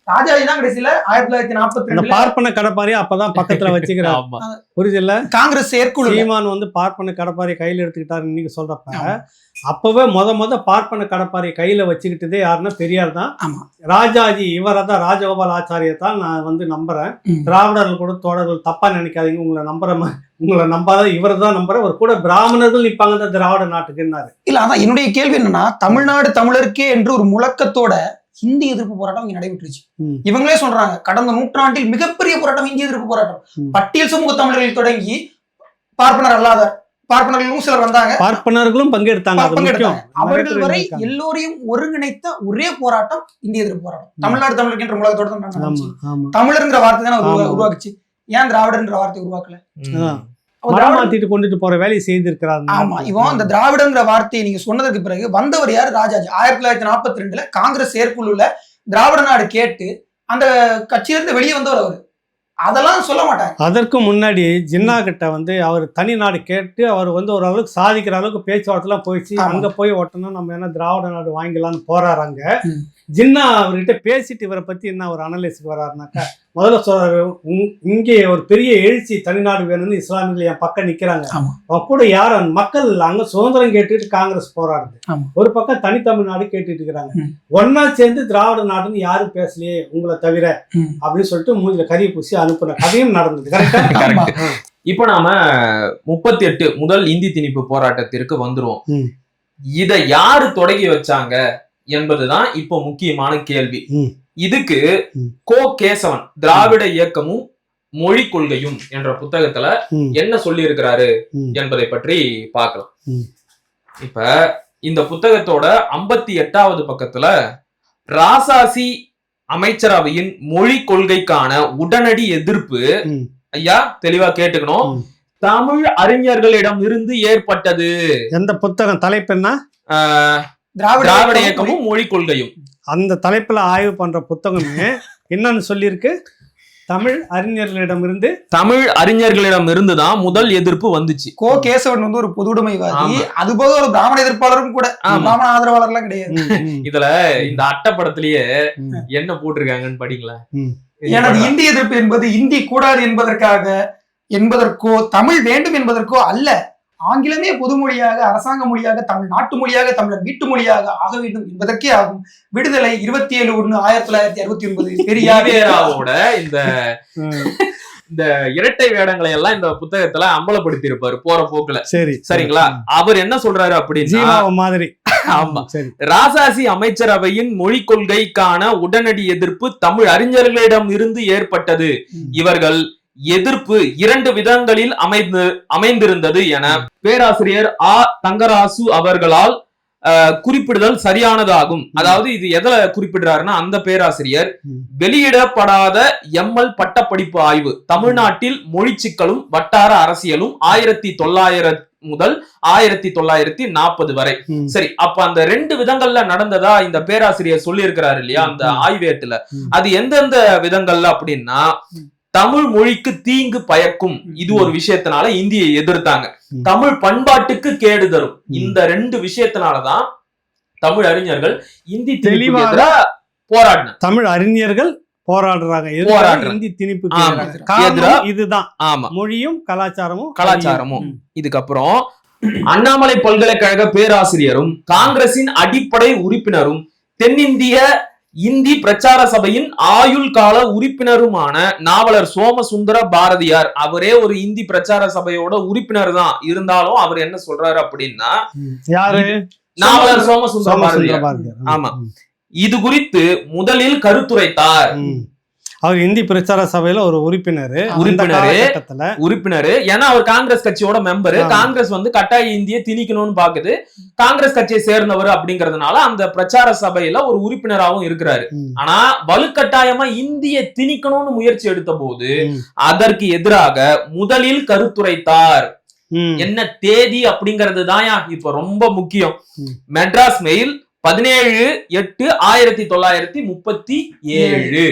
ராஜாஜி தான் கடைசியில 1942 பார்ப்பன கடப்பாரி அப்பதான் பக்கத்துல வச்சுக்கிறாங்க. புரியுதுல்ல? காங்கிரஸ் செயற்குழு சீமான் வந்து பார்ப்பன கடப்பாரி கையில எடுத்துக்கிட்டாரு இன்னைக்கு சொல்றப்ப, அப்பவே முத பார்ப்பன கடப்பாரி கையில வச்சுக்கிட்டதே யாருன்னா பெரியார் தான். ராஜாஜி இவரை தான், ராஜகோபால் ஆச்சாரியை தான் நான் வந்து நம்புறேன். திராவிடர்கள் கூட தோழர்கள் தப்பா நினைக்காதீங்க, உங்களை நம்பாத இவர் தான் நம்புறேன். ஒரு கூட பிராமணர்கள் நிப்பாங்க இந்த திராவிட நாட்டுக்குன்னாரு. இல்ல அதான் என்னுடைய கேள்வி என்னன்னா, தமிழ்நாடு தமிழருக்கே என்று ஒரு முழக்கத்தோட இந்தி எதிர்ப்பு போராட்டம் இங்க நடைபெற்றுச்சு. இவங்களே சொல்றாங்க கடந்த நூற்றாண்டில் மிகப்பெரிய போராட்டம் இந்திய எதிர்ப்பு போராட்டம். பட்டியல் சமூக தமிழர்கள் தொடங்கி பார்ப்பனர் அல்லாத பார்ப்பனர்களும் சிலர் வந்தாங்க, பார்ப்பனர்களும் பங்கெடுத்தாங்க. அவர்கள் வரை எல்லோரையும் ஒருங்கிணைத்த ஒரே போராட்டம் இந்திய எதிர்ப்பு போராட்டம். தமிழ்நாடு தமிழருக்கு என்ற முழக்கத்தோட தான் தமிழர்ங்கிற வார்த்தை தானே உருவாக்குச்சு. ஏன் திராவிடன்ற வார்த்தை உருவாக்கல? மாத்திட்டு கொண்டுட்டு போற வேலையை செய்திருக்கிறார். ஆமா, இவன் அந்த திராவிடங்கிற வார்த்தையை நீங்க சொன்னதுக்கு பிறகு வந்தவர் யாரு? ராஜாஜி. 1942 காங்கிரஸ் செயற்குழுல திராவிட நாடு கேட்டு அந்த கட்சியிலிருந்து வெளியே வந்தவர் அவரு. அதெல்லாம் சொல்ல மாட்டாங்க. அதற்கு முன்னாடி ஜின்னா கிட்ட வந்து அவர் தனி நாடு கேட்டு அவர் வந்து ஒரு அளவுக்கு சாதிக்கிற அளவுக்கு பேச்சுவார்த்தைலாம் போயிடுச்சு. அங்க போய் ஒட்டணும் நம்ம என்ன திராவிட நாடு வாங்கிக்கலாம்னு போறாங்க. ஜின்னா அவர்கிட்ட பேசிட்டு இவரை பத்தி என்ன ஒரு அனலைஸுக்கு வர்றாருனாக்கா, முதல்ல சொல்றாரு இங்கே ஒரு பெரிய எழுச்சி தனிநாடு வேணும்னு இஸ்லாமியர்கள் என் பக்கம் நிக்கிறாங்க. கூட யார் மக்கள் அங்க சுதந்திரம் கேட்டுட்டு காங்கிரஸ் போராடுது, ஒரு பக்கம் தனித்தமிழ்நாடு கேட்டுட்டு இருக்கிறாங்க. ஒன்னா சேர்ந்து திராவிட நாடுன்னு யாரும் பேசலையே உங்களை தவிர அப்படின்னு சொல்லிட்டு மூஞ்சில கறி பூசி அனுப்புன கதையும் நடந்தது. கரெக்டா? இப்ப நாம 38 முதல் இந்தி திணிப்பு போராட்டத்திற்கு வந்துருவோம். இத யாரு தொடங்கி வச்சாங்க என்பதுதான் இப்போ முக்கியமான கேள்வி. இதுக்கு கோ கேசவன் திராவிட இயக்கமும் மொழி கொள்கையும் என்ற புத்தகத்துல என்ன சொல்லி இருக்கிறாரு என்பதை பற்றி பார்க்கலாம். இப்ப இந்த புத்தகத்தோட 58வது பக்கத்துல ராசாசி அமைச்சரவையின் மொழி கொள்கைக்கான உடனடி எதிர்ப்பு, ஐயா தெளிவா கேட்டுக்கணும், தமிழ் அறிஞர்களிடம் இருந்து ஏற்பட்டது. எந்த புத்தகம் தலைப்பு என்ன? திராவிட இயக்கமும் மொழி கொள்கையும். அந்த தலைப்புல ஆய்வு பண்ற புத்தகமே என்னன்னு சொல்லியிருக்கு? தமிழ் அறிஞர்களிடம் இருந்து தான் முதல் எதிர்ப்பு வந்துச்சு. கோ கேசவன் வந்து ஒரு பொதுவுடைமைவாதி, அது போக ஒரு பிராமண எதிர்ப்பாளரும் கூட, பிராமண ஆதரவாளர்லாம் கிடையாது. இதுல இந்த அட்டப்படத்திலேயே என்ன போட்டிருக்காங்கன்னு படிங்களா? எனது இந்திய எதிர்ப்பு என்பது இந்தி கூடாது என்பதற்கோ தமிழ் வேண்டும் என்பதற்கோ அல்ல, ஆங்கிலமே பொதுமொழியாக அரசாங்க மொழியாக தமிழ் நாட்டு மொழியாக தமிழர் வீட்டு மொழியாக ஆக வேண்டும் என்பதற்கே ஆகும். விடுதலை 27/1/1969 பெரியாரோட இந்த இரட்டை வேடங்களை எல்லாம் இந்த புத்தகத்துல அம்பலப்படுத்தி இருப்பாரு போற போக்குல. சரிங்களா? அவர் என்ன சொல்றாரு அப்படின்னா மாதிரி, ஆமா, ராசாசி அமைச்சரவையின் மொழி கொள்கைக்கான உடனடி எதிர்ப்பு தமிழ் அறிஞர்களிடம் இருந்து ஏற்பட்டது. இவர்கள் எதிர்ப்பு 2 விதங்களில் அமைந்திருந்தது என பேராசிரியர் ஆ. தங்கராசு அவர்களால் குறிப்பிடுதல் சரியானதாகும். அதாவது இது எதுல குறிப்பிடுறாருன்னா, அந்த பேராசிரியர் வெளியிடப்படாத எம்எல் பட்டப்படிப்பு ஆய்வு தமிழ்நாட்டில் மொழி சிக்கலும் வட்டார அரசியலும் 1900 முதல் 1940 வரை. சரி, அப்ப அந்த 2 விதங்கள்ல நடந்ததா இந்த பேராசிரியர் சொல்லி இருக்கிறாரு இல்லையா அந்த ஆய்வேட்டுல, அது எந்தெந்த விதங்கள்ல அப்படின்னா, தமிழ் மொழிக்கு தீங்கு பயக்கும் இது ஒரு விஷயத்தினால இந்தியை எதிர்த்தாங்க. தமிழ் பண்பாட்டுக்கு கேடு தரும் இந்த 2 விஷயத்தினாலதான் தமிழ் அறிஞர்கள் இந்தி தெளிவாக போராடின. தமிழ் அறிஞர்கள் போராடுறாங்க, இந்தி திணிப்பு இதுதான். ஆமா, மொழியும் கலாச்சாரமும். இதுக்கப்புறம் அண்ணாமலை பல்கலைக்கழக பேராசிரியரும் காங்கிரசின் அடிப்படை உறுப்பினரும் தென்னிந்திய இந்தி பிரச்சார சபையின் ஆயுள் கால உறுப்பினருமான நாவலர் சோமசுந்தர பாரதியார், அவரே ஒரு இந்தி பிரச்சார சபையோட உறுப்பினர் தான் இருந்தாலும் அவர் என்ன சொல்றாரு அப்படின்னா, யாரு? நாவலர் சோமசுந்தர பாரதியார். ஆமா, இது குறித்து முதலில் கருத்துரைத்தார். அவர் இந்தி பிரச்சார சபையில ஒரு உறுப்பினர். ஏன்னா அவர் காங்கிரஸ் கட்சியோட மெம்பரு. காங்கிரஸ் கட்டாய இந்தியை திணிக்கணும்னு பாக்குது. காங்கிரஸ் கட்சியை சேர்ந்தவர் அப்படிங்கறதுனால அந்த பிரச்சார சபையில ஒரு உறுப்பினராகவும் இருக்கிறாரு. ஆனா வலுக்கட்டாயமா இந்தியை திணிக்கணும்னு முயற்சி எடுத்த போது அதற்கு எதிராக முதலில் கருத்துரைத்தார். என்ன தேதி அப்படிங்கிறது தான் இப்ப ரொம்ப முக்கியம். மெட்ராஸ் மெயில் 17/8/1937.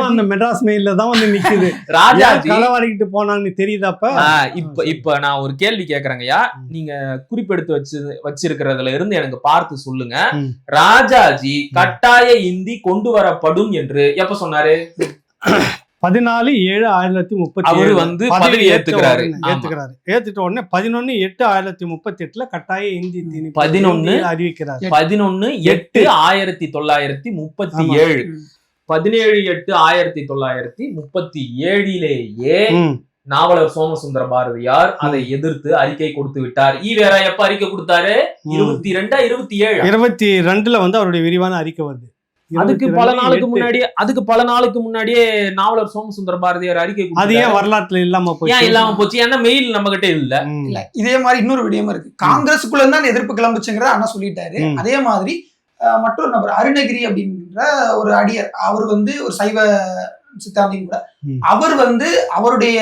அந்த மெட்ராஸ் மெயில்ல தான் நிக்குது. ராஜாஜி களவாடிக்கிட்டு போனாங்கன்னு தெரியுதாப்ப. இப்ப நான் ஒரு கேள்வி கேக்குறேங்கய்யா, நீங்க குறிப்பெடுத்து வச்சிருக்கிறதுல இருந்து எனக்கு பார்த்து சொல்லுங்க. ராஜாஜி கட்டாய இந்தி கொண்டு வரப்படும் என்று எப்ப சொன்னாரு? 14/7/1937 அவரு பதவி ஏத்துக்கிறாரு. ஏத்துட்ட உடனே 11/8/1938 கட்டாய இந்தி திணிப்பு 11 அறிவிக்கிறார். 11/8/1937 17/8/1937 நாவலர் சோமசுந்தர பாரதியார் அதை எதிர்த்து அறிக்கை கொடுத்து விட்டார். ஈவேரா எப்ப அறிக்கை கொடுத்தாரு? 22 அவருடைய விரிவான அறிக்கை வருது. அதுக்கு பல நாளுக்கு முன்னாடியே நாவலர் சோமசுந்தர பாரதியார் அறிக்கை. அது ஏன் வரலாற்றுல இல்லாம போச்சு? ஏன்னா மெயில் நம்ம கிட்ட இல்ல. இதே மாதிரி இன்னொரு விடயமா இருக்கு. காங்கிரஸுக்குள்ள இருந்தா அந்த எதிர்ப்பு கிளம்புச்சுங்கிறத அண்ணா சொல்லிட்டாரு. அதே மாதிரி மற்றொரு நபர் அருணகிரி அப்படின்ற ஒரு அடியர், அவர் ஒரு சைவ சித்தாந்தியும் கூட. அவர் அவருடைய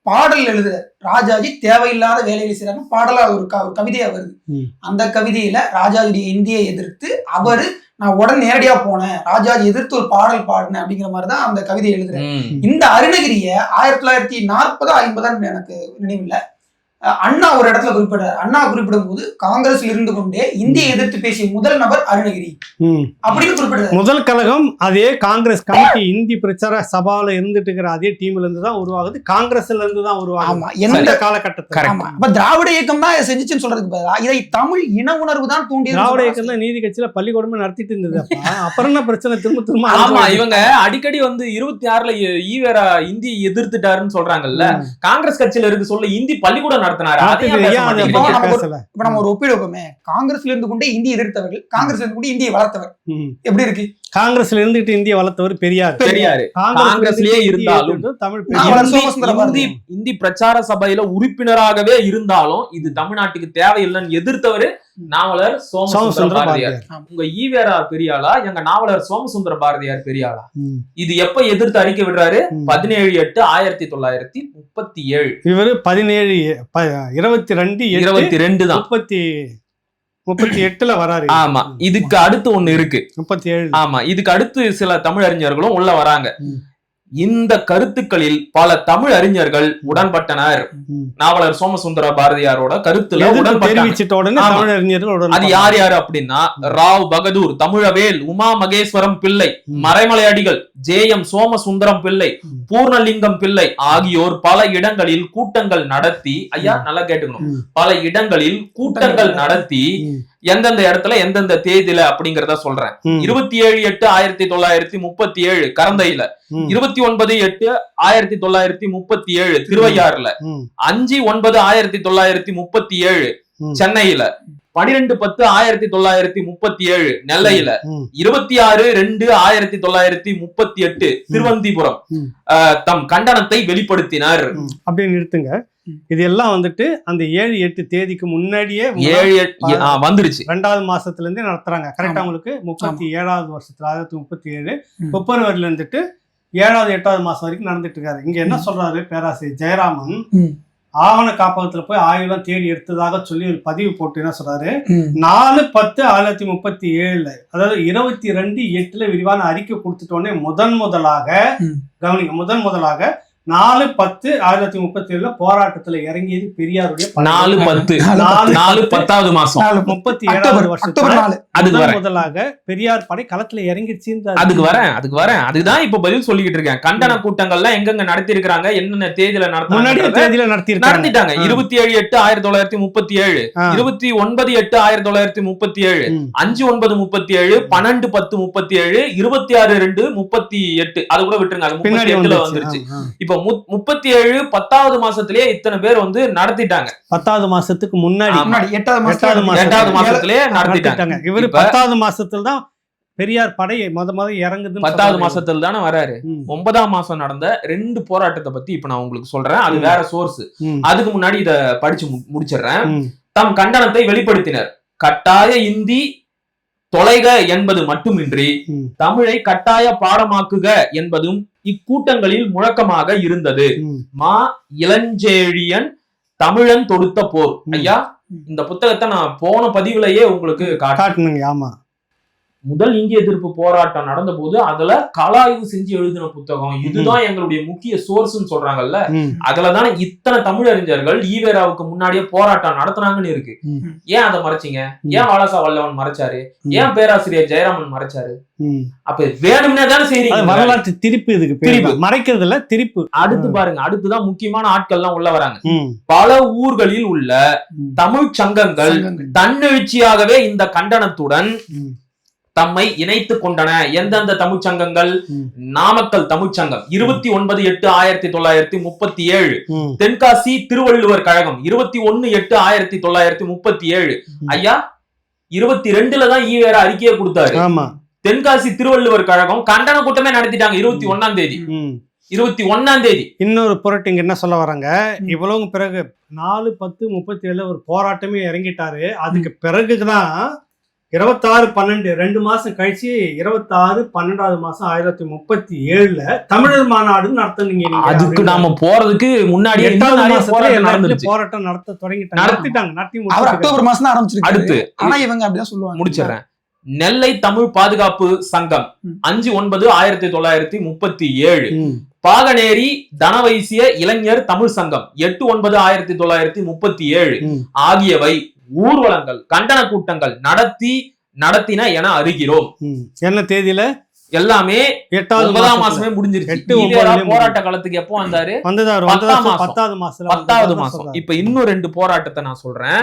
பாடல் எழுதுறார். ராஜாஜி தேவையில்லாத வேலைகளை செய்யறாங்க பாடலா ஒரு கவிதையா வருது. அந்த கவிதையில ராஜாஜியுடைய இந்தியை எதிர்த்து அவரு, நான் உடனே நேரடியா போனேன், ராஜாஜி எதிர்த்து ஒரு பாடல் பாடினேன் அப்படிங்கிற மாதிரிதான் அந்த கவிதை எழுதுறேன். இந்த அருணகிரிய 1940-50 எனக்கு நினைவில்லை, அண்ணா ஒரு இடத்துல குறிப்பிடுறாரு. அண்ணா குறிப்பிடும் போது காங்கிரஸ்ல இருந்து கொண்டே இந்தியை எதிர்த்து பேசிய முதல் நபர் அருணகிரி அப்படின்னு குறிப்பிடுறாரு. முதல் கழகம் அதே காங்கிரஸ் கமிட்டி இந்தி பிரச்சார சபால இருந்துட்டு இருக்கிற அதே டீம்ல இருந்து தான் உருவாகுது. காங்கிரஸ்ல இருந்து தான் உருவாகுது எந்த காலகட்டத்தில். அப்ப திராவிட இயக்கம் தான் செஞ்சுச்சுன்னு சொல்றதுக்கு பதிலா இதை தமிழ் இன உணர்வு தான் தூண்டியது. திராவிட இயக்கம் தான் நீதி கட்சியில பள்ளிக்கூடமே நடத்திட்டு இருந்தது. அப்புறம் என்ன பிரச்சனை? திரும்ப ஆமா, இவங்க அடிக்கடி 26ல ஈவேரா இந்தி எதிர்த்துட்டாருன்னு சொல்றாங்கல்ல. காங்கிரஸ் கட்சியில இருக்கு சொல்ல இந்தி பள்ளிக்கூடம் நடத்தினாரு. நம்ம ஒரு ஒப்பீடு வைப்போமே, காங்கிரஸ்ல இருந்து கொண்டே இந்தியை எதிர்த்தவர்கள், காங்கிரஸ்ல இருந்து கொண்டு இந்தியை வளர்த்தவர் எப்படி இருக்கு? காங்கிரஸ்ல இருந்துட்டு இந்தியை வளர்த்தவர் பெரியார். காங்கிரஸ்லயே இருந்தாலும் இந்தி பிரச்சார சபையில உறுப்பினராகவே இருந்தாலும் இது தமிழ்நாட்டுக்கு தேவையில்லைன்னு எதிர்த்தவரு நாவலர் சோமசுந்தர பாரதியார். உங்க ஈவேரா பெரியாளா, எங்க நாவலர் சோமசுந்தர பாரதியார் பெரியாளா? இது எப்ப எதிர்த்து அறிக்கை விடுறாரு? 17/8/1937. இவரு 22 தான் 38ல வராரு. ஆமா, இதுக்கு அடுத்து ஒண்ணு இருக்கு 37. ஆமா, இதுக்கு அடுத்து சில தமிழ் அறிஞர்களும் உள்ள வராங்க. இந்த கருத்துக்களில் பல தமிழ் அறிஞர்கள் உடன்பட்டனர். நாவலர் சோமசுந்தர பாரதியாரோட கருத்துல அது யார் யாரு அப்படின்னா, ராவ் பகதூர், தமிழவேல், உமா மகேஸ்வரம் பிள்ளை, மறைமலை அடிகள், ஜே.எம். சோமசுந்தரம் பிள்ளை, பூர்ணலிங்கம் பிள்ளை ஆகியோர் பல இடங்களில் கூட்டங்கள் நடத்தி, ஐயா நல்லா கேட்டுக்கணும், பல இடங்களில் கூட்டங்கள் நடத்தி எந்தெந்த இடத்துல எந்தெந்த தேதியில அப்படிங்கறத சொல்றேன். 27/8/1937 கரந்தையில, 29/8/1937 திருவையாறுல, 5/9/1937 சென்னையில, 12/10/1937 நெல்லையில, 26/2/1938 திருவந்திபுரம் தம் கண்டனத்தை வெளிப்படுத்தினர். அப்படின்னு நிறுத்துங்க. இது எல்லாம் வந்துட்டு அந்த 7-8 தேதிக்கு முன்னாடியே 7 வந்துருச்சு. 2வது மாசத்துல இருந்தே நடத்துறாங்க. கரெக்டா உங்களுக்கு 37வது வருஷத்துல 1937 பிப்ரவரியில இருந்துட்டு 7வது 8வது மாசம் வரைக்கும் நடந்துட்டு இருக்காரு. இங்க என்ன சொல்றாரு பேராசிரியர் ஜெயராமன், ஆவண காப்பகத்துல போய் ஆய்வுலாம் தேடி எடுத்ததாக சொல்லி ஒரு பதிவு போட்டு என்ன சொல்றாரு, 4/10/1937 அதாவது 22/8 விரிவான அறிக்கை கொடுத்துட்டோன்னே முதலாக கவனிங்க, முதலாக 4/10/1937 போராட்டத்துல இறங்கியது பெரியாருடைய 4/10 மாசம் 37வது வருஷத்துல முதலாக பெரியார் படை களத்துல இறங்கிடுச்சு. அதுக்கு வரேன். அதுதான் இப்ப பதில் சொல்லிக்கிட்டு இருக்கேன். கண்டன கூட்டங்கள்லாம் எங்கெங்க நடத்தி இருக்காங்க, என்னென்ன தேதியில நடத்திட்டாங்க. 27/8/1937, 29/8/1937, 5/9/37, 12/10/37, 26/2/38. அது கூட விட்டுருங்க, அது 38ல வந்துருச்சு. இப்ப 37 10வது மாசத்திலேயே இத்தனை பேர் வந்து நடத்திட்டாங்க. 10வது மாசத்துக்கு முன்னாடி 8வது மாசத்திலேயே நடத்திட்டாங்க. இவரு 10வது மாசத்துல தான் பெரியார் படை முத இறங்குது. 10வது மாசத்துல தானே வராரு. 9ஆம் மாசம் நடந்த 2 போராட்டத்தை பத்தி இப்ப நான் உங்களுக்கு சொல்றேன். அது வேற சோர்ஸ். அதுக்கு முன்னாடி இத படிச்சு முடிச்சிடுறேன். தம் கண்டனத்தை வெளிப்படுத்தினர். கட்டாய இந்தி தொலைக என்பது மட்டுமின்றி தமிழை கட்டாய பாடமாக்குக என்பதும் இக்கூட்டங்களில் முழக்கமாக இருந்தது. மா இளஞ்செழியன் தமிழன் தொடுத்த போர். ஐயா, இந்த புத்தகத்தை நான் போன பதிவுலயே உங்களுக்கு காட்டணுங்க. ஆமா, முதல் இந்திய எதிர்ப்பு போராட்டம் நடந்த போது அதுல கலாய்வு செஞ்சு எழுதின புத்தகம் இதுதான் எங்களுடைய முக்கிய சோர்ஸ்ன்னு சொல்றாங்கல்ல. அதுலதானே இத்தனை தமிழறிஞர்கள் ஈவேராவுக்கு முன்னாடியே போராட்டம் நடத்தினாங்கன்னு இருக்கு. ஏன் அதை மறைச்சிங்க? ஏன் வாலாசா வல்லவன் மறைச்சாரு? ஏன் பேராசிரியர் ஜெயராமன் மறைச்சாரு? அப்ப வேணும்னே தானே செய்றீங்க. வரலாற்று திருப்பு. இதுக்கு திருப்பு மறைக்கிறது இல்ல, திருப்பு. அடுத்து பாருங்க, அடுத்துதான் முக்கியமான ஆட்கள் எல்லாம் உள்ள வராங்க. பல ஊர்களில் உள்ள தமிழ் சங்கங்கள் தன்னெழுச்சியாகவே இந்த கண்டனத்துடன் தம்மை இணைத்துக் கொண்டன. எந்தெந்த தமிழ்ச்சங்கங்கள்? நாமக்கல் தமிழ்ச்சங்கம் 29/8/1937, தென்காசி திருவள்ளுவர் கழகம் 21/8/1937. ஐயா, 22ல தான் ஈவேரா அறிக்கையை கொடுத்தாரு. தென்காசி திருவள்ளுவர் கழகம் கண்டன கூட்டமே நடத்திட்டாங்க 21ஆம் தேதி. 21ஆம் தேதி. இன்னொரு புரட்டிங்க என்ன சொல்ல வராங்க, இவ்வளவு பிறகு 4/10/37 ஒரு போராட்டமே இறங்கிட்டாரு. அதுக்கு பிறகுதான் 26/12 2 மாசம் கழிச்சு 26/12வது மாசம் 1937 தமிழர் மாநாடு நடத்துனீங்க. அதுக்கு நாம போறதுக்கு முன்னாடி போராட்டம் நடத்த தொடங்கிட்டாங்க. அக்டோபர் மாசம் ஆரம்பிச்சிருக்கு. அடுத்து ஆனா இவங்க அப்படிதான் சொல்லுவாங்க. முடிச்சிடறேன். நெல்லை தமிழ் பாதுகாப்பு சங்கம் 5/9/1937, பாகனேரி தனவைசிய இளைஞர் தமிழ் சங்கம் 8/9/1937 ஆகியவை ஊர்வலங்கள் கண்டன கூட்டங்கள் நடத்தின என அறிகிறோம். என்ன தேதியில? எல்லாமே 9ஆம் மாசமே முடிஞ்சிருச்சு. போராட்ட காலத்துக்கு எப்போ வந்தாரு? 10வது மாசம். இப்ப இன்னும் 2 போராட்டத்தை நான் சொல்றேன்.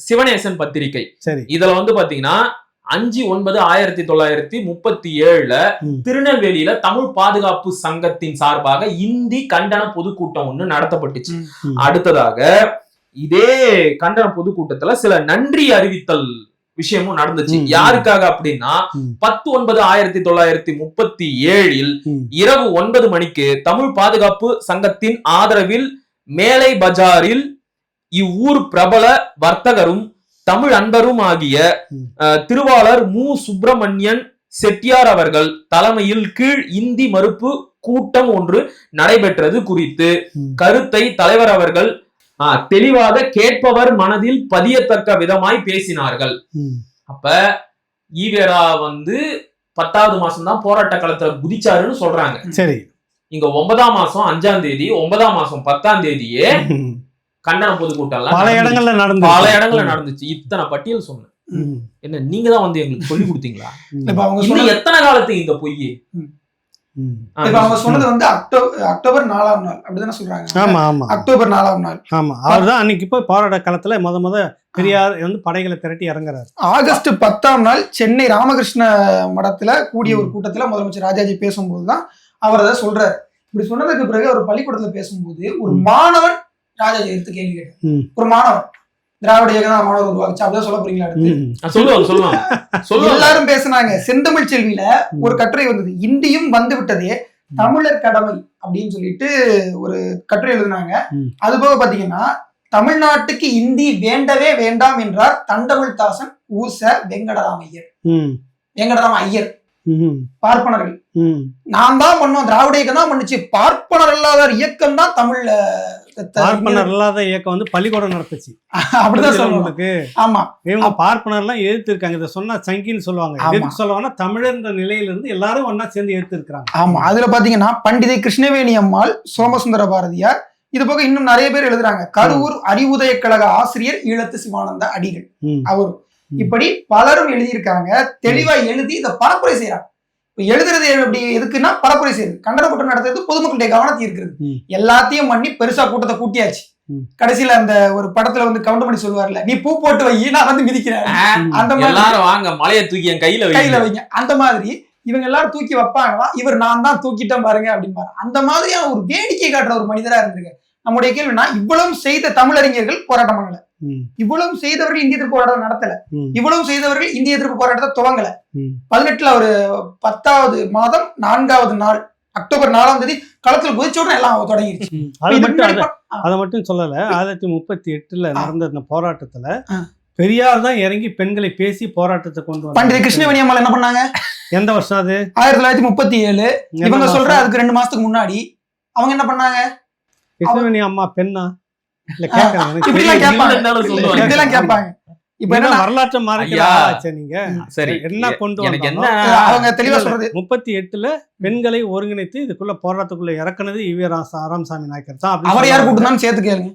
சிவனேசன் பத்திரிகை, இதுல வந்து பாத்தீங்கன்னா 5/9/1937 திருநெல்வேலியில தமிழ் பாதுகாப்பு சங்கத்தின் சார்பாக இந்தி கண்டன பொதுக்கூட்டம் ஒண்ணு நடத்தப்பட்டுச்சு. அடுத்ததாக இதே கண்டன பொதுக்கூட்டத்துல சில நன்றி அறிவித்தல் விஷயமும் நடந்துச்சு. யாருக்காக அப்படின்னா 10/9/1937 இரவு 9 மணிக்கு தமிழ் பாதுகாப்பு சங்கத்தின் ஆதரவில் மேலை பஜாரில் இவ்வூர் பிரபல வர்த்தகரும் தமிழ் அன்பரும் ஆகிய திருவாளர் மு சுப்பிரமணியன் செட்டியார் அவர்கள் தலைமையில் கீழ் இந்தி மறுப்பு கூட்டம் ஒன்று நடைபெற்றது குறித்து கருத்தை தலைவர் அவர்கள் தெளிவாக கேட்பவர் மனதில் பதியத்தக்க விதமாய் பேசினார்கள். அப்ப ஈவேரா வந்து 10வது மாசம் தான் போராட்ட காலத்துல குதிச்சாருன்னு சொல்றாங்க. சரி, இங்க 9ஆம் மாசம் 5ஆம் தேதி, 9ஆம் மாசம் 10ஆம் தேதியே கண்டன பொதுக்கூட்டம் பல இடங்கள்ல நடந்துச்சு. இத்தனை பட்டியல் சொன்னேன். என்ன நீங்க தான் வந்து எங்களுக்கு சொல்லி கொடுத்தீங்களா? இன்னும் எத்தனை காலத்துக்கு இந்த பொய்? அவங்க சொன்னது வந்து அக்டோபர் 4ஆம் நாள் அப்படிதானே சொல்றாங்க. ஆமா ஆமா, அக்டோபர் 4ஆம் நாள். ஆமா, அவர்தான் அன்னைக்கு போய் போராட்ட காலத்துல முத பெரியார் வந்து படைகளை திரட்டி இறங்குறாரு. ஆகஸ்ட் 10ஆம் நாள் சென்னை ராமகிருஷ்ண மடத்துல கூடிய ஒரு கூட்டத்துல முதலமைச்சர் ராஜாஜி பேசும்போதுதான் அவர் அதை சொல்றாரு. இப்படி சொன்னதுக்கு பிறகு அவர் பள்ளிக்கூடத்துல பேசும்போது ஒரு மாணவன் ராஜாஜி எடுத்து கேள்வி கேட்டார். ஒரு மாணவன் திராவிட இயக்கம் தான் மாணவர் உருவாக்குச்சு அப்படிதான் சொல்ல போறீங்களா அடுத்து? சொல்லுவாங்க எல்லாரும் பேசுனாங்க. செந்தமிழ் செல்வியில ஒரு கட்டுரை வந்தது, இந்தியும் வந்து விட்டதே தமிழர் கடமை அப்படின்னு சொல்லிட்டு ஒரு கட்டுரை எழுதினாங்க. அது போக பாத்தீங்கன்னா, தமிழ்நாட்டுக்கு இந்தி வேண்டவே வேண்டாம் என்றார் தண்டமிழ்தாசன் ஊச வெங்கடராம ஐயர். பார்ப்பனர்கள் நான் தான் பண்ணோம், திராவிட இயக்கம் தான் பண்ணுச்சு, பார்ப்பனர் இல்லாத இயக்கம் தான் தமிழ்ல, பார்ப்பனர் இல்லாத இயக்கம் வந்து பள்ளிக்கூடம் நடத்துச்சு அப்படிதான் சொல்லுவாங்க. ஆமா, இவங்க பார்ப்பனர் எல்லாம் எதிர்த்து இருக்காங்க. இதை சொன்னா சங்கின்னு சொல்லுவாங்க. எதுக்கு சொல்லுவாங்கன்னா, தமிழர்ன்ற நிலையில இருந்து எல்லாரும் ஒன்னா சேர்ந்து எதிர்த்து இருக்காங்க. ஆமா, அதுல பாத்தீங்கன்னா பண்டிதை கிருஷ்ணவேணி அம்மாள், சோமசுந்தர பாரதியார், இது போக இன்னும் நிறைய பேர் எழுதுறாங்க. கரூர் அறிவுதய கழக ஆசிரியர் ஈழத்து சிவானந்த அடிகள் அவரும், இப்படி பலரும் எழுதியிருக்காங்க. தெளிவா எழுதி இதை பரப்புரை செய்யறாங்க. எழுதுறது எப்படி எதுக்குன்னா பரப்புரை செய்யுது, கண்டன கூட்டம் நடத்துறது பொதுமக்களுடைய கவனத்தை இருக்கிறது. எல்லாத்தையும் பண்ணி பெருசா கூட்டத்தை கூட்டியாச்சு. கடைசியில அந்த ஒரு படத்துல வந்து கவுண்டமணி சொல்லுவார்ல, நீ பூ போட்டு வை நான் வந்து மிதிக்கிறேன், அந்த மாதிரி வாங்க மலையை தூக்கி என் கையில வைங்க, அந்த மாதிரி இவங்க எல்லாரும் தூக்கி வைப்பாங்களா, இவர் நான் தான் தூக்கிட்டேன் பாருங்க அப்படின்பாரு. அந்த மாதிரியான ஒரு வேடிக்கை காட்டுற ஒரு மனிதரா இருந்திருக்கு. நம்முடைய கேள்வினா, இவ்வளவு செய்த தமிழறிஞர்கள் போராட்டம் பண்ணல, இவ்வளவு செய்தவர்கள் இந்திய எதிர்ப்பு போராட்டம் நடத்தல, இவ்வளவு செய்தவர்கள் இந்திய எதிர்ப்பு போராட்டத்தை துவங்கல. 18ல ஒரு 10வது மாதம் 4வது நாள் அக்டோபர் 4ஆம் தேதி களத்துல குதிச்சோட எல்லாம் தொடங்கிருச்சு. அதை மட்டும் சொல்லல, 1938ல நடந்த இந்த போராட்டத்துல பெரியார் தான் இறங்கி பெண்களை பேசி போராட்டத்தை கொண்டு வந்தாங்க. பண்டித கிருஷ்ணவேணி அம்மாள் என்ன பண்ணாங்க? எந்த வருஷம் அது? 1937. இவங்க சொல்ற அதுக்கு 2 மாசத்துக்கு முன்னாடி அவங்க என்ன பண்ணாங்க? கிருஷ்ணவேணி அம்மா பெண்ணா? இல்ல கேட்பாங்க. இப்ப என்ன வரலாற்று நீங்க சரி என்ன கொண்டு வந்தாங்க? அவங்க தெளிவா சொல்றது, 38ல பெண்களை ஒருங்கிணைத்து இதுக்குள்ள போராட்டத்துக்குள்ள இறக்குனது ஈவே ராமசாமி நாயக்கர் தான். அவரை யார் கூட்டுதான் சேர்த்து கேளுங்க,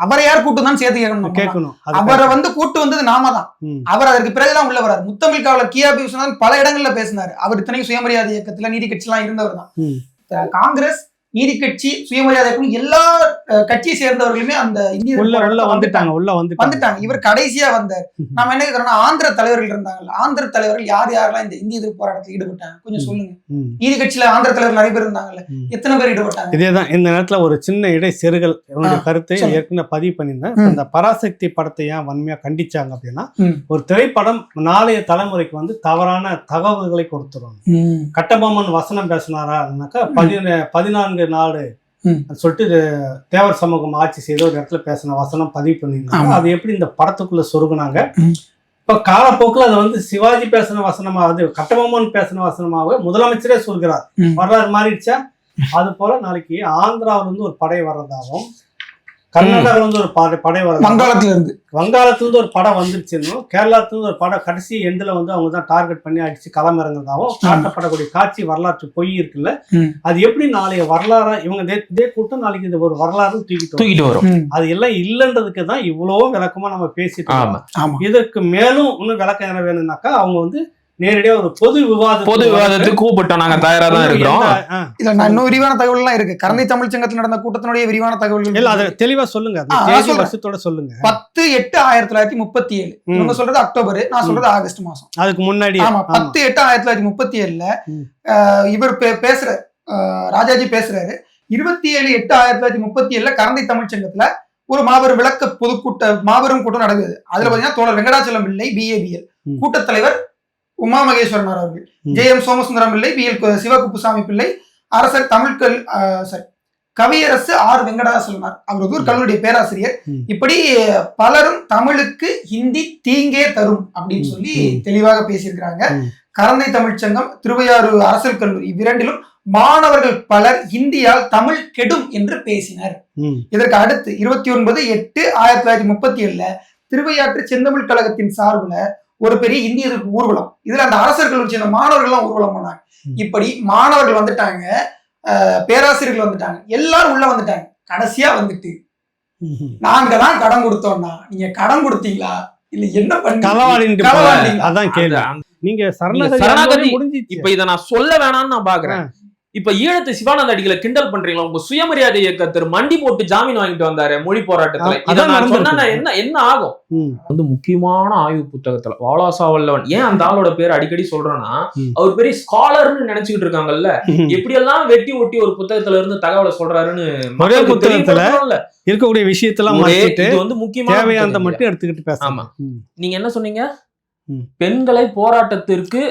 அவரை யார் கூட்டுதான் சேர்த்து கேட்கணும். அவரை வந்து கூட்டு வந்தது நாம தான். அவர் அதற்கு பிறகுதான் உள்ள வர்றாரு. முத்தமிழ் காவலர் கியா விஸ்வநாதன் பல இடங்கள்ல பேசினாரு. அவர் இத்தனையும் சுயமரியாதை இயக்கத்துல நீதி கட்சி எல்லாம் இருந்தவர் தான். காங்கிரஸ், நீதி கட்சி, சுயமரியாதை எல்லா கட்சியை சேர்ந்தவர்களுமே அந்த இந்திய வந்துட்டாங்க. இவர் கடைசியா வந்தார். நாம என்ன கேட்கிறோம்னா, ஆந்திர தலைவர்கள் இருந்தாங்கல்ல, ஆந்திர தலைவர்கள் யாரெல்லாம் இந்த இந்திய எதிர்ப்பு போராட்டத்தில் ஈடுபட்டாங்க கொஞ்சம் சொல்லுங்க. நீதி கட்சியில ஆந்திர தலைவர் நிறைய பேர் இருந்தாங்கல்ல, எத்தனை பேர் ஈடுபட்டாங்க? இதேதான் இந்த நேரத்துல ஒரு சின்ன இடை செருகல் என்னுடைய கருத்தை ஏற்கனவே பதிவு பண்ணியிருந்தேன். இந்த பராசக்தி படத்தை ஏன் வன்மையா கண்டிச்சாங்க அப்படின்னா, ஒரு திரைப்படம் நாளைய தலைமுறைக்கு வந்து தவறான தகவல்களை கொடுத்துருவாங்க. கட்டபொம்மன் வசனம் பேசினாரான்னாக்கா 14 நாடு சொல்லிட்டு தேவர் சமூகம் ஆட்சி செய்த ஒரு இடத்துல பேசின வசனம் பதிவு பண்ணிருந்தாங்க. அது எப்படி இந்த படத்துக்குள்ள சொருகுனாங்க. இப்ப காலப்போக்கில் அதை வந்து சிவாஜி பேசின வசனமாவது கட்டபொம்மன் பேசின வசனமாக முதலமைச்சரே சொல்கிறார். வரலாறு மாறிடுச்சா? அது போல நாளைக்கு ஆந்திராவில இருந்து ஒரு படை வர்றதாகவும், கர்நாடகால இருந்து ஒரு படை வர்றதாகவும், வங்காளத்துல இருந்து ஒரு படம் வந்துருச்சுன்னு, கேரளாத்துல இருந்து ஒரு படம் கடைசி எண்டுல வந்து அவங்க தான் டார்கெட் பண்ணி அடிச்சு களம் இறங்குறதாகவும் காட்டப்படக்கூடிய காட்சி வரலாற்று பொய் இருக்குல்ல, அது எப்படி நாளைய வரலாறா இவங்க இதே கூட்டம் நாளைக்கு இந்த ஒரு வரலாறு தூக்கிட்டு வரும். அது எல்லாம் இல்லைன்றதுக்கு தான் இவ்வளவோ விளக்கமா நம்ம பேசிட்டு இருக்கோம். இதற்கு மேலும் இன்னும் விளக்கம் என்ன வேணும்னாக்கா, அவங்க வந்து நேரடியா ஒரு பொது விவாதத்துக்கு கூப்பிட்டோம். நாங்க தயாரா தான் இருக்கிறோம். இல்ல, நான் இன்னும் விரிவான தகவல் எல்லாம் இருக்கு. கரந்தை தமிழ் சங்கத்தில் நடந்த கூட்டத்தினுடைய விரிவான தகவல்கள் இல்ல, அதை தெளிவா சொல்லுங்க, வருஷத்தோட சொல்லுங்க. 10/8/1937 இவங்க சொல்றது அக்டோபர், நான் சொல்றது ஆகஸ்ட் மாசம். அதுக்கு முன்னாடி 10/8/1937 இவர் பேசுறாரு, ராஜாஜி பேசுறாரு. 27/8/1937 கரந்தை தமிழ் சங்கத்துல ஒரு மாபெரும் விளக்க மாபெரும் கூட்டம் நடக்குது. அதுல பாத்தீங்கன்னா தோழர் வெங்கடாச்சலம் பிள்ளை BABL, கூட்டத்தலைவர் உமா மகேஸ்வரன் அவர்கள், JM சோமசுந்தரம் பிள்ளை, BL சிவகுப்புசாமி பிள்ளை, அரசர் கவியரசு R வெங்கடாசலனார், அவர் ஒரு கல்லூரிய பேராசிரியர். இப்படி பலரும் தமிழுக்கு ஹிந்தி தீங்கே தரும் அப்படின்னு சொல்லி தெளிவாக பேசியிருக்கிறாங்க. கரந்தை தமிழ்ச்சங்கம், திருவையாறு அரசல் கல்லூரி இவ்விரண்டிலும் மாணவர்கள் பலர் இந்தியால் தமிழ் கெடும் என்று பேசினர். இதற்கு அடுத்து 29/8/1937 திருவையாற்று செந்தமிழ் கழகத்தின் சார்புல ஒரு பெரிய இந்திய எதிர்ப்பு ஊர்வலம், இதுல அந்த அரசர் கல்லூரி சேர்ந்த மாணவர்கள் எல்லாம் ஊர்வலம் பண்ணாங்க. இப்படி மாணவர்கள் வந்துட்டாங்க, பேராசிரியர்கள் வந்துட்டாங்க, எல்லாரும் உள்ள வந்துட்டாங்க. கடைசியா வந்துட்டு நாங்க தான் கடன் கொடுத்தோம்னா நீங்க கடன் கொடுத்தீங்களா இல்ல என்ன பண்ணி? அதான் கேள்வி. நீங்க சரணாகதி இப்ப இத நான் சொல்ல வேணாம்னு நான் பாக்குறேன். இப்ப ஈழத்து சிவானந்த அடிகளை கிண்டல் பண்றீங்களா? உங்க சுயமரியாதை இயக்கத்தர் மண்டி போட்டு ஜாமீன் வாங்கிட்டு வந்தாரு மொழி போராட்டத்துல. இதை நான் சொன்னா என்ன ஆகும்? வந்து முக்கியமான ஆய்வு புத்தகத்துல வாலாசா வல்லவன், ஏன் அந்த ஆளோட பேர் அடிக்கடி சொல்றேன்னா, அவர் பெரிய ஸ்காலர்னு நினைச்சுக்கிட்டு இருக்காங்கல்ல, எப்படி எல்லாம் வெட்டி ஒட்டி ஒரு புத்தகத்துல இருந்து தகவலை சொல்றாருன்னு ஒரே புத்தகத்துல இருக்கக்கூடிய விஷயத்தெல்லாம் இது வந்து முக்கியமான தேவையானதை மட்டும் எடுத்துக்கிட்டு பேச. ஆமா, நீங்க என்ன சொன்னீங்க? பெண்களை போராட்டத்திற்கு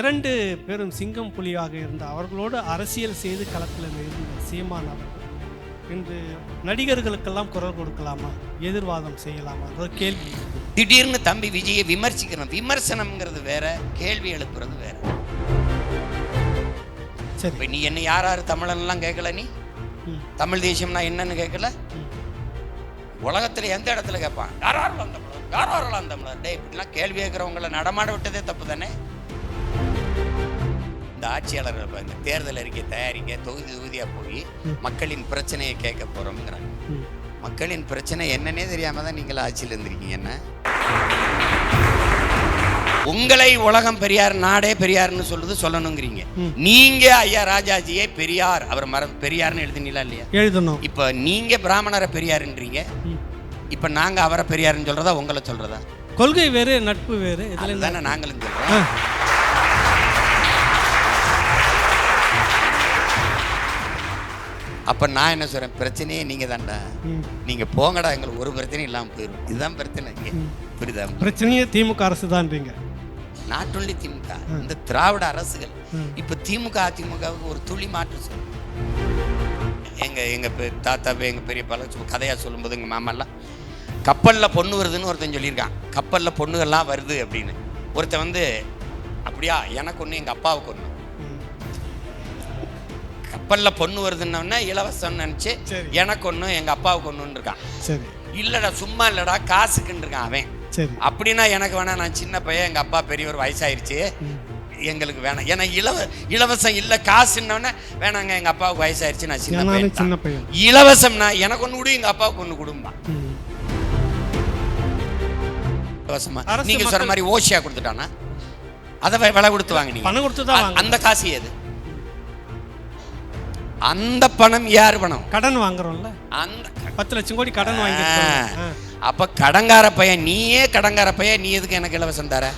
இரண்டு பேரும் சிங்கம் புலியாக இருந்த அவர்களோடு அரசியல் செய்து களத்தில் இருந்த சீமான் அவர்கள் இன்று நடிகர்களுக்கெல்லாம் குரல் கொடுக்கலாமா, எதிர்வாதம் செய்யலாமா கேள்வி. திடீர்னு தம்பி விஜயை விமர்சிக்கணும். விமர்சனம்ங்கிறது வேற, கேள்வி எழுப்புறது வேற. சரி, நீ என்ன யார் தமிழன்லாம் கேட்கல, நீ தமிழ் தேசியம்னா என்னன்னு கேட்கல. உலகத்துல எந்த இடத்துல கேட்பான் யாரெல்லாம் தமிழர், யாரெல்லாம் தமிழர்? டே, இப்படிலாம் கேள்வி கேட்கிறவங்களை நடமாட விட்டதே தப்பு தானே. இந்த ஆட்சியாளர்கள் இந்த தேர்தல் அறிக்கை தயாரிக்க தொகுதியா போய் மக்களின் பிரச்சனையை கேட்க போறோம்ங்கிறாங்க. மக்களின் பிரச்சனை என்னன்னே தெரியாம தான் நீங்கள ஆட்சியில் இருந்திருக்கீங்க. என்ன உங்களை உலகம் பெரியார், நாடே பெரியார்னு சொல்லணுங்கிறீங்க. நீங்க ஐயா ராஜாஜியே பெரியார், அவர் பெரியார்னு எழுதினீங்களா இல்லையா? எழுதணும். இப்ப நீங்க பிராமணரை பெரியாருன்றீங்க, இப்ப நாங்க அவரை பெரியாருன்னு சொல்றதா உங்களை சொல்றதா? கொள்கை வேறு, நட்பு வேறு, இதுதானே நாங்களும் சொல்றோம். அப்ப நான் என்ன சொல்றேன், பிரச்சனையே நீங்க தான்டா, நீங்க போங்கடா, எங்களுக்கு ஒரு பிரச்சனையும் இல்லாம போயிடும். இதுதான் பிரச்சனை. புரியுதா? பிரச்சனையே திமுக அரசு தான். நாட் ஒன்லி திமுக, இந்த திராவிட அரசுகள். இப்ப திமுக அதிமுகவுக்கு ஒரு துளி மாற்று சொல்லும். எங்க தாத்தா எங்க பெரிய பல கதையா சொல்லும்போது எங்க மாமெல்லாம் கப்பல்ல பொண்ணு வருதுன்னு ஒருத்தன் சொல்லியிருக்கான். கப்பல்ல பொண்ணுகள்லாம் வருது அப்படின்னு. ஒருத்தன் வந்து அப்படியா, எனக்கு ஒண்ணு எங்க அப்பாவுக்கு ஒண்ணு. கப்பல்ல பொண்ணு வருதுன்னா இலவசம் நினைச்சு எனக்கு ஒண்ணு எங்க அப்பாவுக்கு ஒண்ணுன்னு இருக்கான். சரி, இல்லடா சும்மா இல்லடா காசுக்குன்னு இருக்கான் அவன். சரி, அப்படின்னா எனக்கு வேணா, நான் சின்ன பையன், எங்க அப்பா பெரியவர், வயசாயிருச்சு, எங்களுக்கு வேணாம். ஏன்னா இலவசம் இல்ல, காசுன்னொன்னே வேணாங்க, எங்க அப்பாவுக்கு வயசாயிருச்சு, நான் சின்ன பையன். இலவசம்னா எனக்கு ஒண்ணு கொடு, எங்க அப்பாவுக்கு ஒண்ணு கொடுமா. இலவசமா நீங்க சொல்ற மாதிரி ஓசியா கொடுத்துட்டானா அதை விலை கொடுத்து வாங்கினீங்க, பணம் கொடுத்துதான். அந்த காசு ஏது? அந்த பணம் யார் பணம்? கடன் வாங்குறோம்ல, அந்த 10 லட்சம் கோடி கடன் வாங்கி. அப்ப கடங்கார பையன், நீயே கடங்கார பையன், நீ எதுக்கு எனக்கு இலவசம் தர?